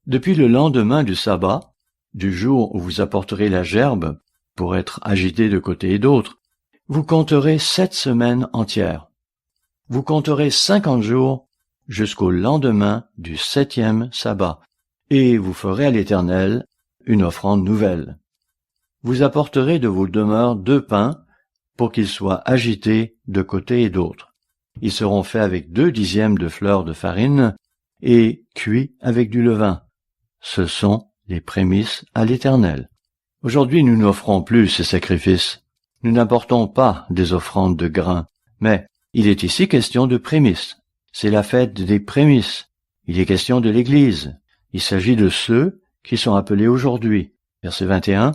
Depuis le lendemain du sabbat, du jour où vous apporterez la gerbe pour être agité de côté et d'autre, vous compterez 7 semaines entières. Vous compterez 50 jours jusqu'au lendemain du 7e sabbat, et vous ferez à l'Éternel une offrande nouvelle. Vous apporterez de vos demeures 2 pains pour qu'ils soient agités de côté et d'autre. Ils seront faits avec 2 dixièmes de fleur de farine et cuits avec du levain. Ce sont les prémices à l'Éternel. Aujourd'hui, nous n'offrons plus ces sacrifices. Nous n'apportons pas des offrandes de grains, mais il est ici question de prémices. C'est la fête des prémices. Il est question de l'Église. Il s'agit de ceux qui sont appelés aujourd'hui. Verset 21.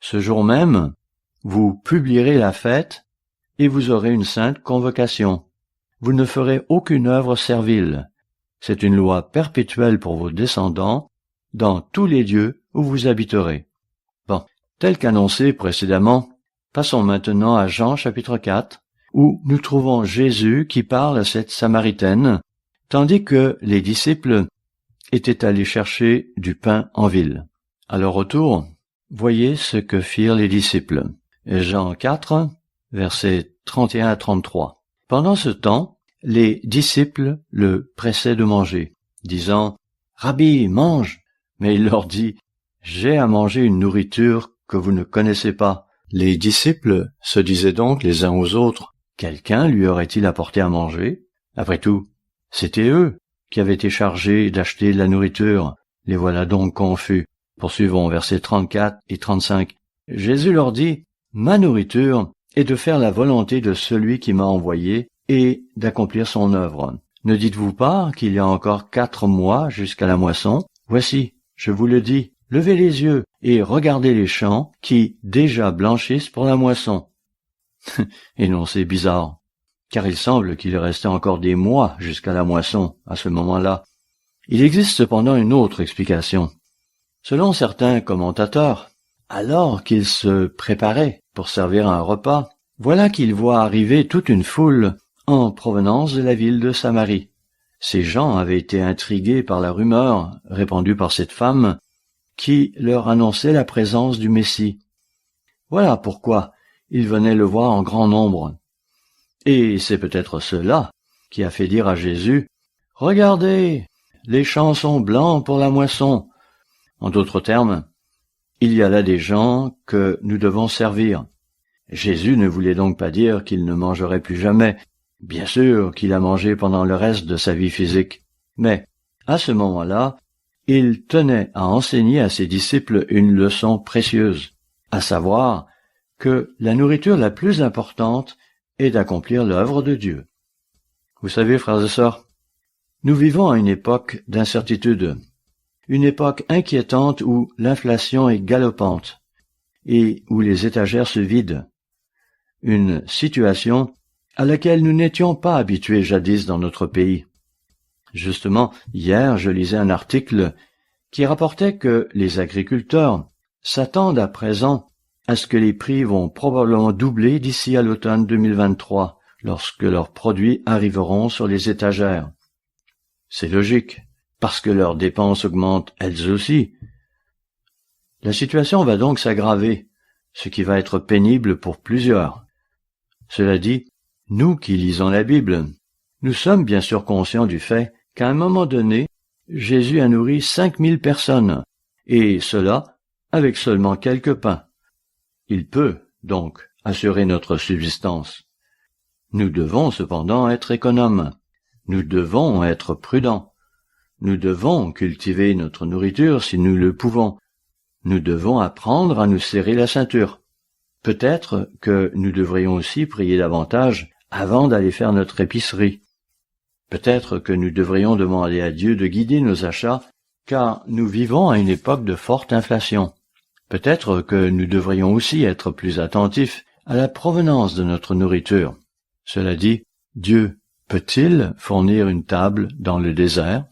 Ce jour même, vous publierez la fête et vous aurez une sainte convocation. Vous ne ferez aucune œuvre servile. C'est une loi perpétuelle pour vos descendants dans tous les lieux où vous habiterez. Bon, tel qu'annoncé précédemment, passons maintenant à Jean chapitre 4, où nous trouvons Jésus qui parle à cette Samaritaine, tandis que les disciples étaient allés chercher du pain en ville. À leur retour, voyez ce que firent les disciples. Jean 4, versets 31 à 33. Pendant ce temps, les disciples le pressaient de manger, disant « Rabbi, mange !» Mais il leur dit « J'ai à manger une nourriture que vous ne connaissez pas. Les disciples se disaient donc les uns aux autres, « Quelqu'un lui aurait-il apporté à manger ?» Après tout, c'était eux qui avaient été chargés d'acheter de la nourriture. Les voilà donc confus. Poursuivons versets 34 et 35. Jésus leur dit, « Ma nourriture est de faire la volonté de celui qui m'a envoyé et d'accomplir son œuvre. Ne dites-vous pas qu'il y a encore 4 mois jusqu'à la moisson? Voici, je vous le dis, levez les yeux et regardez les champs qui déjà blanchissent pour la moisson. » Et non, c'est bizarre, car il semble qu'il restait encore des mois jusqu'à la moisson à ce moment-là. Il existe cependant une autre explication. Selon certains commentateurs, alors qu'il se préparait pour servir un repas, voilà qu'il voit arriver toute une foule en provenance de la ville de Samarie. Ces gens avaient été intrigués par la rumeur répandue par cette femme qui leur annonçait la présence du Messie. Voilà pourquoi ils venaient le voir en grand nombre. Et c'est peut-être cela qui a fait dire à Jésus, « Regardez, les champs sont blancs pour la moisson. » En d'autres termes, il y a là des gens que nous devons servir. Jésus ne voulait donc pas dire qu'il ne mangerait plus jamais. Bien sûr qu'il a mangé pendant le reste de sa vie physique. Mais, à ce moment-là, il tenait à enseigner à ses disciples une leçon précieuse, à savoir que la nourriture la plus importante est d'accomplir l'œuvre de Dieu. Vous savez, frères et sœurs, nous vivons à une époque d'incertitude, une époque inquiétante où l'inflation est galopante et où les étagères se vident, une situation à laquelle nous n'étions pas habitués jadis dans notre pays. Justement, hier, je lisais un article qui rapportait que les agriculteurs s'attendent à présent à ce que les prix vont probablement doubler d'ici à l'automne 2023, lorsque leurs produits arriveront sur les étagères. C'est logique, parce que leurs dépenses augmentent elles aussi. La situation va donc s'aggraver, ce qui va être pénible pour plusieurs. Cela dit, nous qui lisons la Bible, nous sommes bien sûr conscients du fait qu'à un moment donné, Jésus a nourri 5000 personnes, et cela avec seulement quelques pains. Il peut, donc, assurer notre subsistance. Nous devons cependant être économes. Nous devons être prudents. Nous devons cultiver notre nourriture si nous le pouvons. Nous devons apprendre à nous serrer la ceinture. Peut-être que nous devrions aussi prier davantage avant d'aller faire notre épicerie. Peut-être que nous devrions demander à Dieu de guider nos achats, car nous vivons à une époque de forte inflation. Peut-être que nous devrions aussi être plus attentifs à la provenance de notre nourriture. Cela dit, Dieu peut-il fournir une table dans le désert?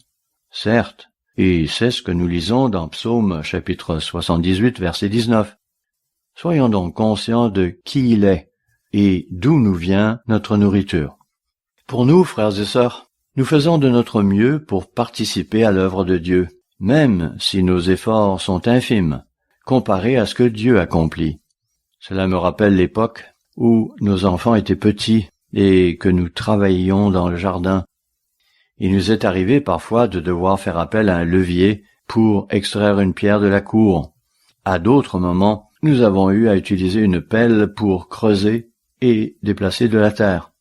Certes, et c'est ce que nous lisons dans Psaume chapitre 78, verset 19. Soyons donc conscients de qui il est et d'où nous vient notre nourriture. Pour nous, frères et sœurs, nous faisons de notre mieux pour participer à l'œuvre de Dieu, même si nos efforts sont infimes, comparés à ce que Dieu accomplit. Cela me rappelle l'époque où nos enfants étaient petits et que nous travaillions dans le jardin. Il nous est arrivé parfois de devoir faire appel à un levier pour extraire une pierre de la cour. À d'autres moments, nous avons eu à utiliser une pelle pour creuser et déplacer de la terre.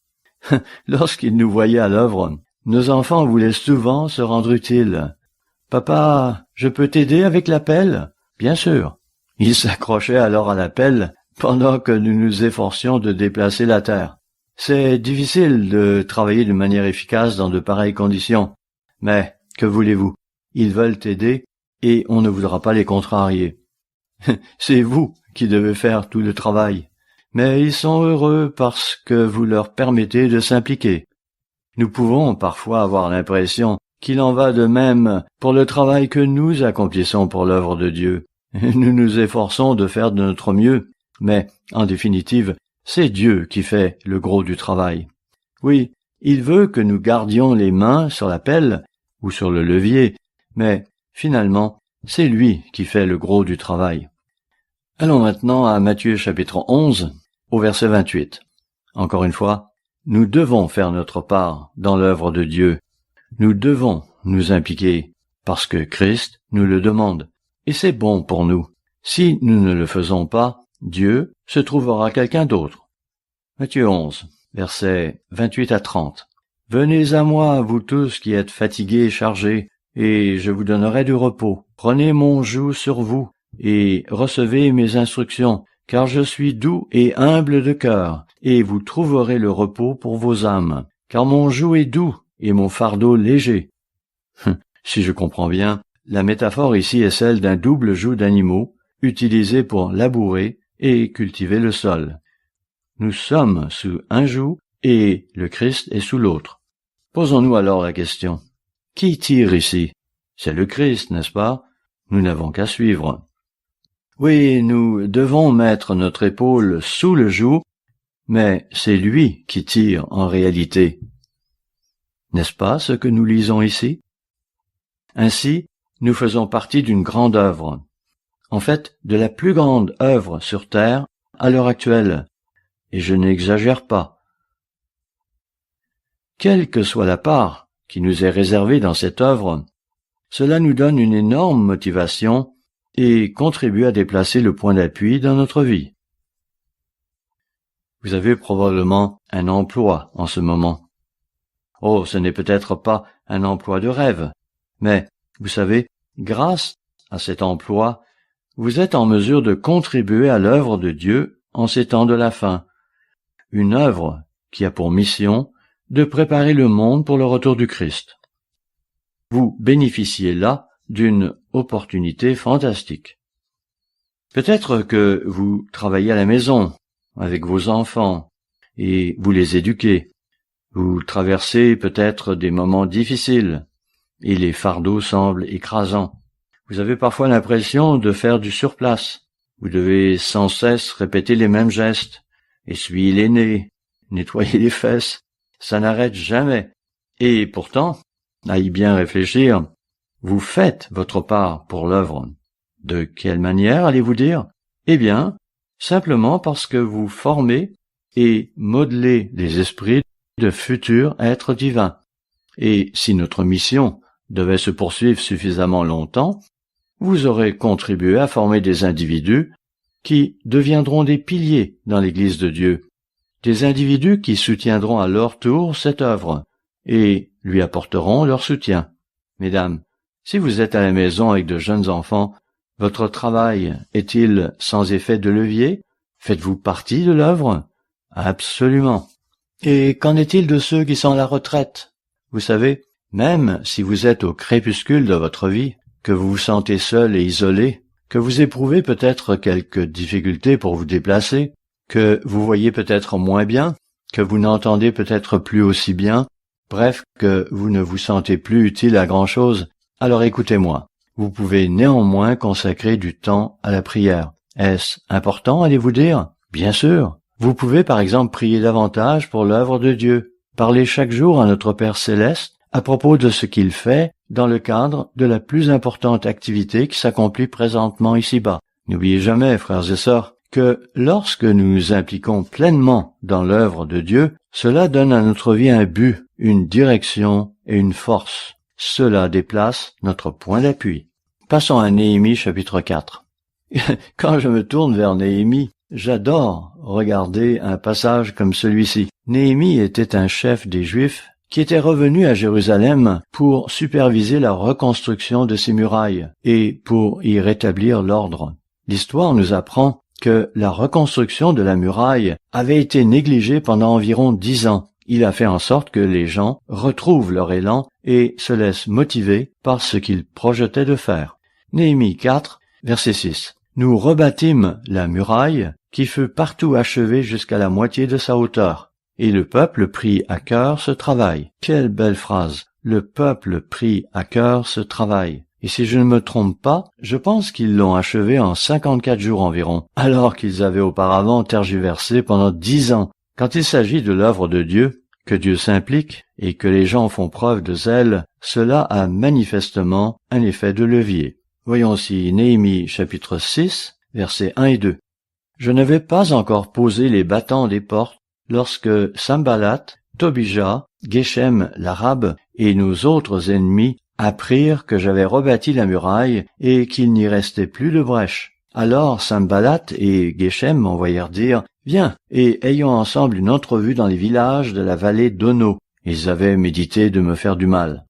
Lorsqu'ils nous voyaient à l'œuvre, nos enfants voulaient souvent se rendre utiles. « Papa, je peux t'aider avec la pelle ?» Bien sûr. Ils s'accrochaient alors à la pelle pendant que nous nous efforcions de déplacer la terre. C'est difficile de travailler de manière efficace dans de pareilles conditions. Mais, que voulez-vous? Ils veulent aider et on ne voudra pas les contrarier. C'est vous qui devez faire tout le travail. Mais ils sont heureux parce que vous leur permettez de s'impliquer. Nous pouvons parfois avoir l'impression qu'il en va de même pour le travail que nous accomplissons pour l'œuvre de Dieu. Nous nous efforçons de faire de notre mieux, mais, en définitive, c'est Dieu qui fait le gros du travail. Oui, il veut que nous gardions les mains sur la pelle ou sur le levier, mais, finalement, c'est lui qui fait le gros du travail. Allons maintenant à Matthieu chapitre 11, au verset 28. Encore une fois, nous devons faire notre part dans l'œuvre de Dieu. Nous devons nous impliquer, parce que Christ nous le demande. Et c'est bon pour nous. Si nous ne le faisons pas, Dieu se trouvera quelqu'un d'autre. Matthieu 11, versets 28 à 30. Venez à moi, vous tous qui êtes fatigués et chargés, et je vous donnerai du repos. Prenez mon joug sur vous, et recevez mes instructions, car je suis doux et humble de cœur, et vous trouverez le repos pour vos âmes. Car mon joug est doux, et mon fardeau léger. Si je comprends bien, la métaphore ici est celle d'un double joug d'animaux, utilisé pour labourer et cultiver le sol. Nous sommes sous un joug, et le Christ est sous l'autre. Posons-nous alors la question. Qui tire ici? C'est le Christ, n'est-ce pas? Nous n'avons qu'à suivre. Oui, nous devons mettre notre épaule sous le joug, mais c'est lui qui tire en réalité. N'est-ce pas ce que nous lisons ici? Ainsi, nous faisons partie d'une grande œuvre. En fait, de la plus grande œuvre sur terre à l'heure actuelle. Et je n'exagère pas. Quelle que soit la part qui nous est réservée dans cette œuvre, cela nous donne une énorme motivation et contribue à déplacer le point d'appui dans notre vie. Vous avez probablement un emploi en ce moment. Oh, ce n'est peut-être pas un emploi de rêve, mais, vous savez, grâce à cet emploi, vous êtes en mesure de contribuer à l'œuvre de Dieu en ces temps de la fin. Une œuvre qui a pour mission de préparer le monde pour le retour du Christ. Vous bénéficiez là d'une opportunité fantastique. Peut-être que vous travaillez à la maison, avec vos enfants, et vous les éduquez. Vous traversez peut-être des moments difficiles, et les fardeaux semblent écrasants. Vous avez parfois l'impression de faire du surplace. Vous devez sans cesse répéter les mêmes gestes, essuyer les nez, nettoyer les fesses. Ça n'arrête jamais. Et pourtant, à y bien réfléchir, vous faites votre part pour l'œuvre. De quelle manière, allez-vous dire? Eh bien, simplement parce que vous formez et modelez les esprits de futurs êtres divins. Et si notre mission devait se poursuivre suffisamment longtemps, vous aurez contribué à former des individus qui deviendront des piliers dans l'Église de Dieu, des individus qui soutiendront à leur tour cette œuvre et lui apporteront leur soutien. Mesdames, si vous êtes à la maison avec de jeunes enfants, votre travail est-il sans effet de levier? Faites-vous partie de l'œuvre? Absolument. Et qu'en est-il de ceux qui sont à la retraite? Vous savez, même si vous êtes au crépuscule de votre vie, que vous vous sentez seul et isolé, que vous éprouvez peut-être quelques difficultés pour vous déplacer, que vous voyez peut-être moins bien, que vous n'entendez peut-être plus aussi bien, bref, que vous ne vous sentez plus utile à grand-chose, alors écoutez-moi. Vous pouvez néanmoins consacrer du temps à la prière. Est-ce important, allez-vous dire? Bien sûr. Vous pouvez par exemple prier davantage pour l'œuvre de Dieu. Parlez chaque jour à notre Père Céleste à propos de ce qu'il fait dans le cadre de la plus importante activité qui s'accomplit présentement ici-bas. N'oubliez jamais, frères et sœurs, que lorsque nous nous impliquons pleinement dans l'œuvre de Dieu, cela donne à notre vie un but, une direction et une force. Cela déplace notre point d'appui. Passons à Néhémie chapitre 4. Quand je me tourne vers Néhémie, j'adore regarder un passage comme celui-ci. Néhémie était un chef des Juifs qui était revenu à Jérusalem pour superviser la reconstruction de ses murailles et pour y rétablir l'ordre. L'histoire nous apprend que la reconstruction de la muraille avait été négligée pendant environ 10 ans. Il a fait en sorte que les gens retrouvent leur élan et se laissent motiver par ce qu'ils projetaient de faire. Néhémie 4, verset 6. Nous rebâtîmes la muraille qui fut partout achevée jusqu'à la moitié de sa hauteur. Et le peuple prit à cœur ce travail. Quelle belle phrase! Le peuple prit à cœur ce travail. Et si je ne me trompe pas, je pense qu'ils l'ont achevé en 54 jours environ, alors qu'ils avaient auparavant tergiversé pendant 10 ans. Quand il s'agit de l'œuvre de Dieu, que Dieu s'implique et que les gens font preuve de zèle, cela a manifestement un effet de levier. Voyons aussi Néhémie chapitre 6, versets 1 et 2. Je n'avais pas encore posé les battants des portes lorsque Sambalat, Tobija, Geshem l'Arabe et nos autres ennemis apprirent que j'avais rebâti la muraille et qu'il n'y restait plus de brèche. Alors Sanballat et Geshem m'envoyèrent dire « Viens, et ayons ensemble une entrevue dans les villages de la vallée d'Ono. » Ils avaient médité de me faire du mal.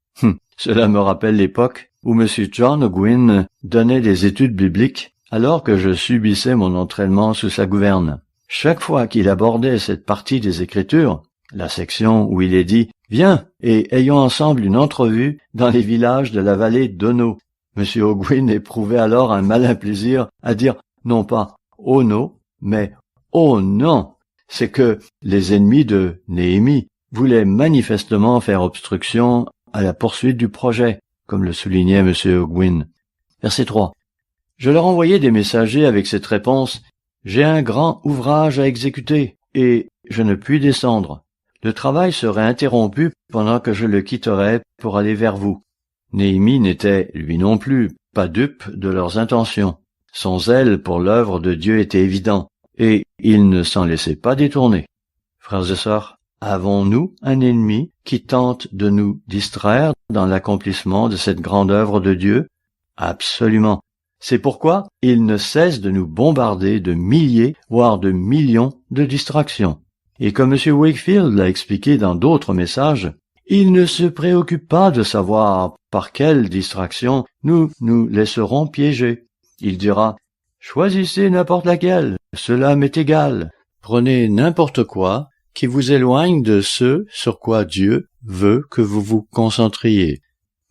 Cela me rappelle l'époque où M. John Ogwyn donnait des études bibliques alors que je subissais mon entraînement sous sa gouverne. Chaque fois qu'il abordait cette partie des Écritures, la section où il est dit « Viens, et ayons ensemble une entrevue dans les villages de la vallée d'Ono. » M. Ogwyn éprouvait alors un malin plaisir à dire non pas « Ono », mais « Oh non !» C'est que les ennemis de Néhémie voulaient manifestement faire obstruction à la poursuite du projet, comme le soulignait M. Ogwyn. Verset 3. Je leur envoyai des messagers avec cette réponse « J'ai un grand ouvrage à exécuter, et je ne puis descendre. Le travail serait interrompu pendant que je le quitterais pour aller vers vous. » Néhémie n'était, lui non plus, pas dupe de leurs intentions. Son zèle pour l'œuvre de Dieu était évident, et il ne s'en laissait pas détourner. Frères et sœurs, avons-nous un ennemi qui tente de nous distraire dans l'accomplissement de cette grande œuvre de Dieu? Absolument. C'est pourquoi il ne cesse de nous bombarder de milliers, voire de millions de distractions. Et comme M. Wakefield l'a expliqué dans d'autres messages, il ne se préoccupe pas de savoir par quelle distraction nous nous laisserons piéger. Il dira « Choisissez n'importe laquelle, cela m'est égal. Prenez n'importe quoi qui vous éloigne de ce sur quoi Dieu veut que vous vous concentriez. »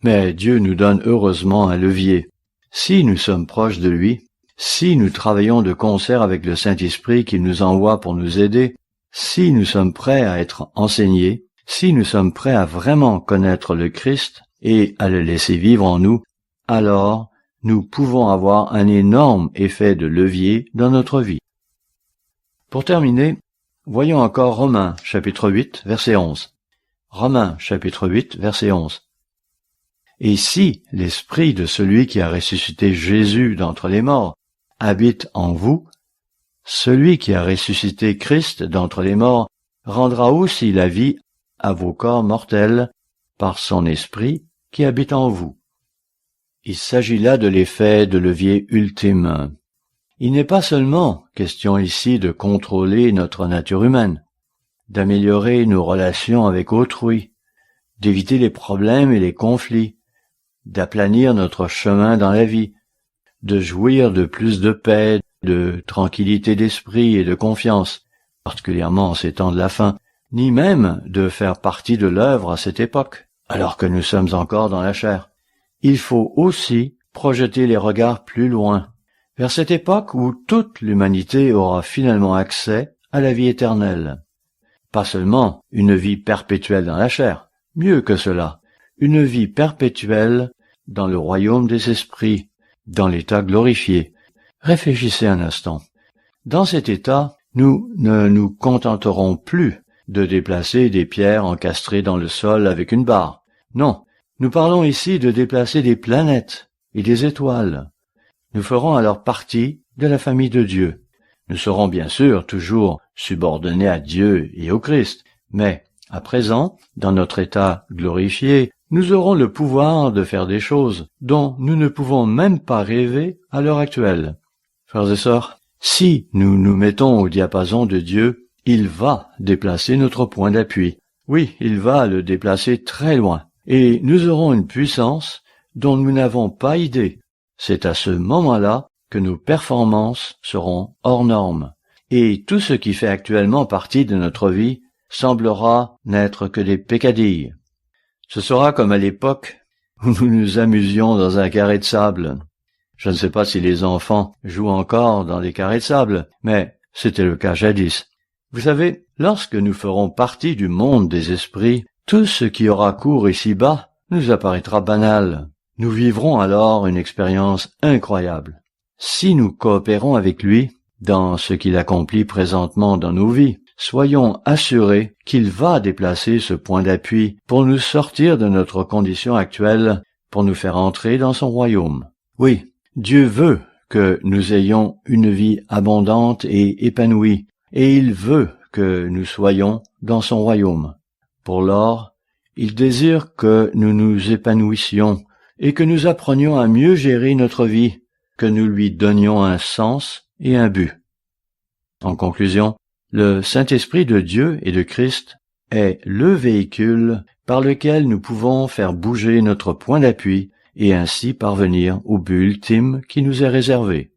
Mais Dieu nous donne heureusement un levier. Si nous sommes proches de lui, si nous travaillons de concert avec le Saint-Esprit qu'il nous envoie pour nous aider, si nous sommes prêts à être enseignés, si nous sommes prêts à vraiment connaître le Christ et à le laisser vivre en nous, alors nous pouvons avoir un énorme effet de levier dans notre vie. Pour terminer, voyons encore Romains chapitre 8, verset 11. Romains chapitre 8, verset 11. Et si l'esprit de celui qui a ressuscité Jésus d'entre les morts habite en vous, celui qui a ressuscité Christ d'entre les morts rendra aussi la vie à vos corps mortels par son esprit qui habite en vous. Il s'agit là de l'effet de levier ultime. Il n'est pas seulement question ici de contrôler notre nature humaine, d'améliorer nos relations avec autrui, d'éviter les problèmes et les conflits, d'aplanir notre chemin dans la vie, de jouir de plus de paix, de tranquillité d'esprit et de confiance, particulièrement en ces temps de la fin, ni même de faire partie de l'œuvre à cette époque, alors que nous sommes encore dans la chair. Il faut aussi projeter les regards plus loin, vers cette époque où toute l'humanité aura finalement accès à la vie éternelle. Pas seulement une vie perpétuelle dans la chair, mieux que cela, une vie perpétuelle dans le royaume des esprits, dans l'état glorifié. Réfléchissez un instant. Dans cet état, nous ne nous contenterons plus de déplacer des pierres encastrées dans le sol avec une barre. Non, nous parlons ici de déplacer des planètes et des étoiles. Nous ferons alors partie de la famille de Dieu. Nous serons bien sûr toujours subordonnés à Dieu et au Christ, mais à présent, dans notre état glorifié, nous aurons le pouvoir de faire des choses dont nous ne pouvons même pas rêver à l'heure actuelle. Frères et sœurs, si nous nous mettons au diapason de Dieu, il va déplacer notre point d'appui. Oui, il va le déplacer très loin, et nous aurons une puissance dont nous n'avons pas idée. C'est à ce moment-là que nos performances seront hors normes, et tout ce qui fait actuellement partie de notre vie semblera n'être que des peccadilles. Ce sera comme à l'époque où nous nous amusions dans un carré de sable. Je ne sais pas si les enfants jouent encore dans des carrés de sable, mais c'était le cas jadis. Vous savez, lorsque nous ferons partie du monde des esprits, tout ce qui aura cours ici-bas nous apparaîtra banal. Nous vivrons alors une expérience incroyable. Si nous coopérons avec lui dans ce qu'il accomplit présentement dans nos vies, soyons assurés qu'il va déplacer ce point d'appui pour nous sortir de notre condition actuelle, pour nous faire entrer dans son royaume. Oui, Dieu veut que nous ayons une vie abondante et épanouie, et il veut que nous soyons dans son royaume. Pour lors, il désire que nous nous épanouissions et que nous apprenions à mieux gérer notre vie, que nous lui donnions un sens et un but. En conclusion, le Saint-Esprit de Dieu et de Christ est le véhicule par lequel nous pouvons faire bouger notre point d'appui et ainsi parvenir au but ultime qui nous est réservé.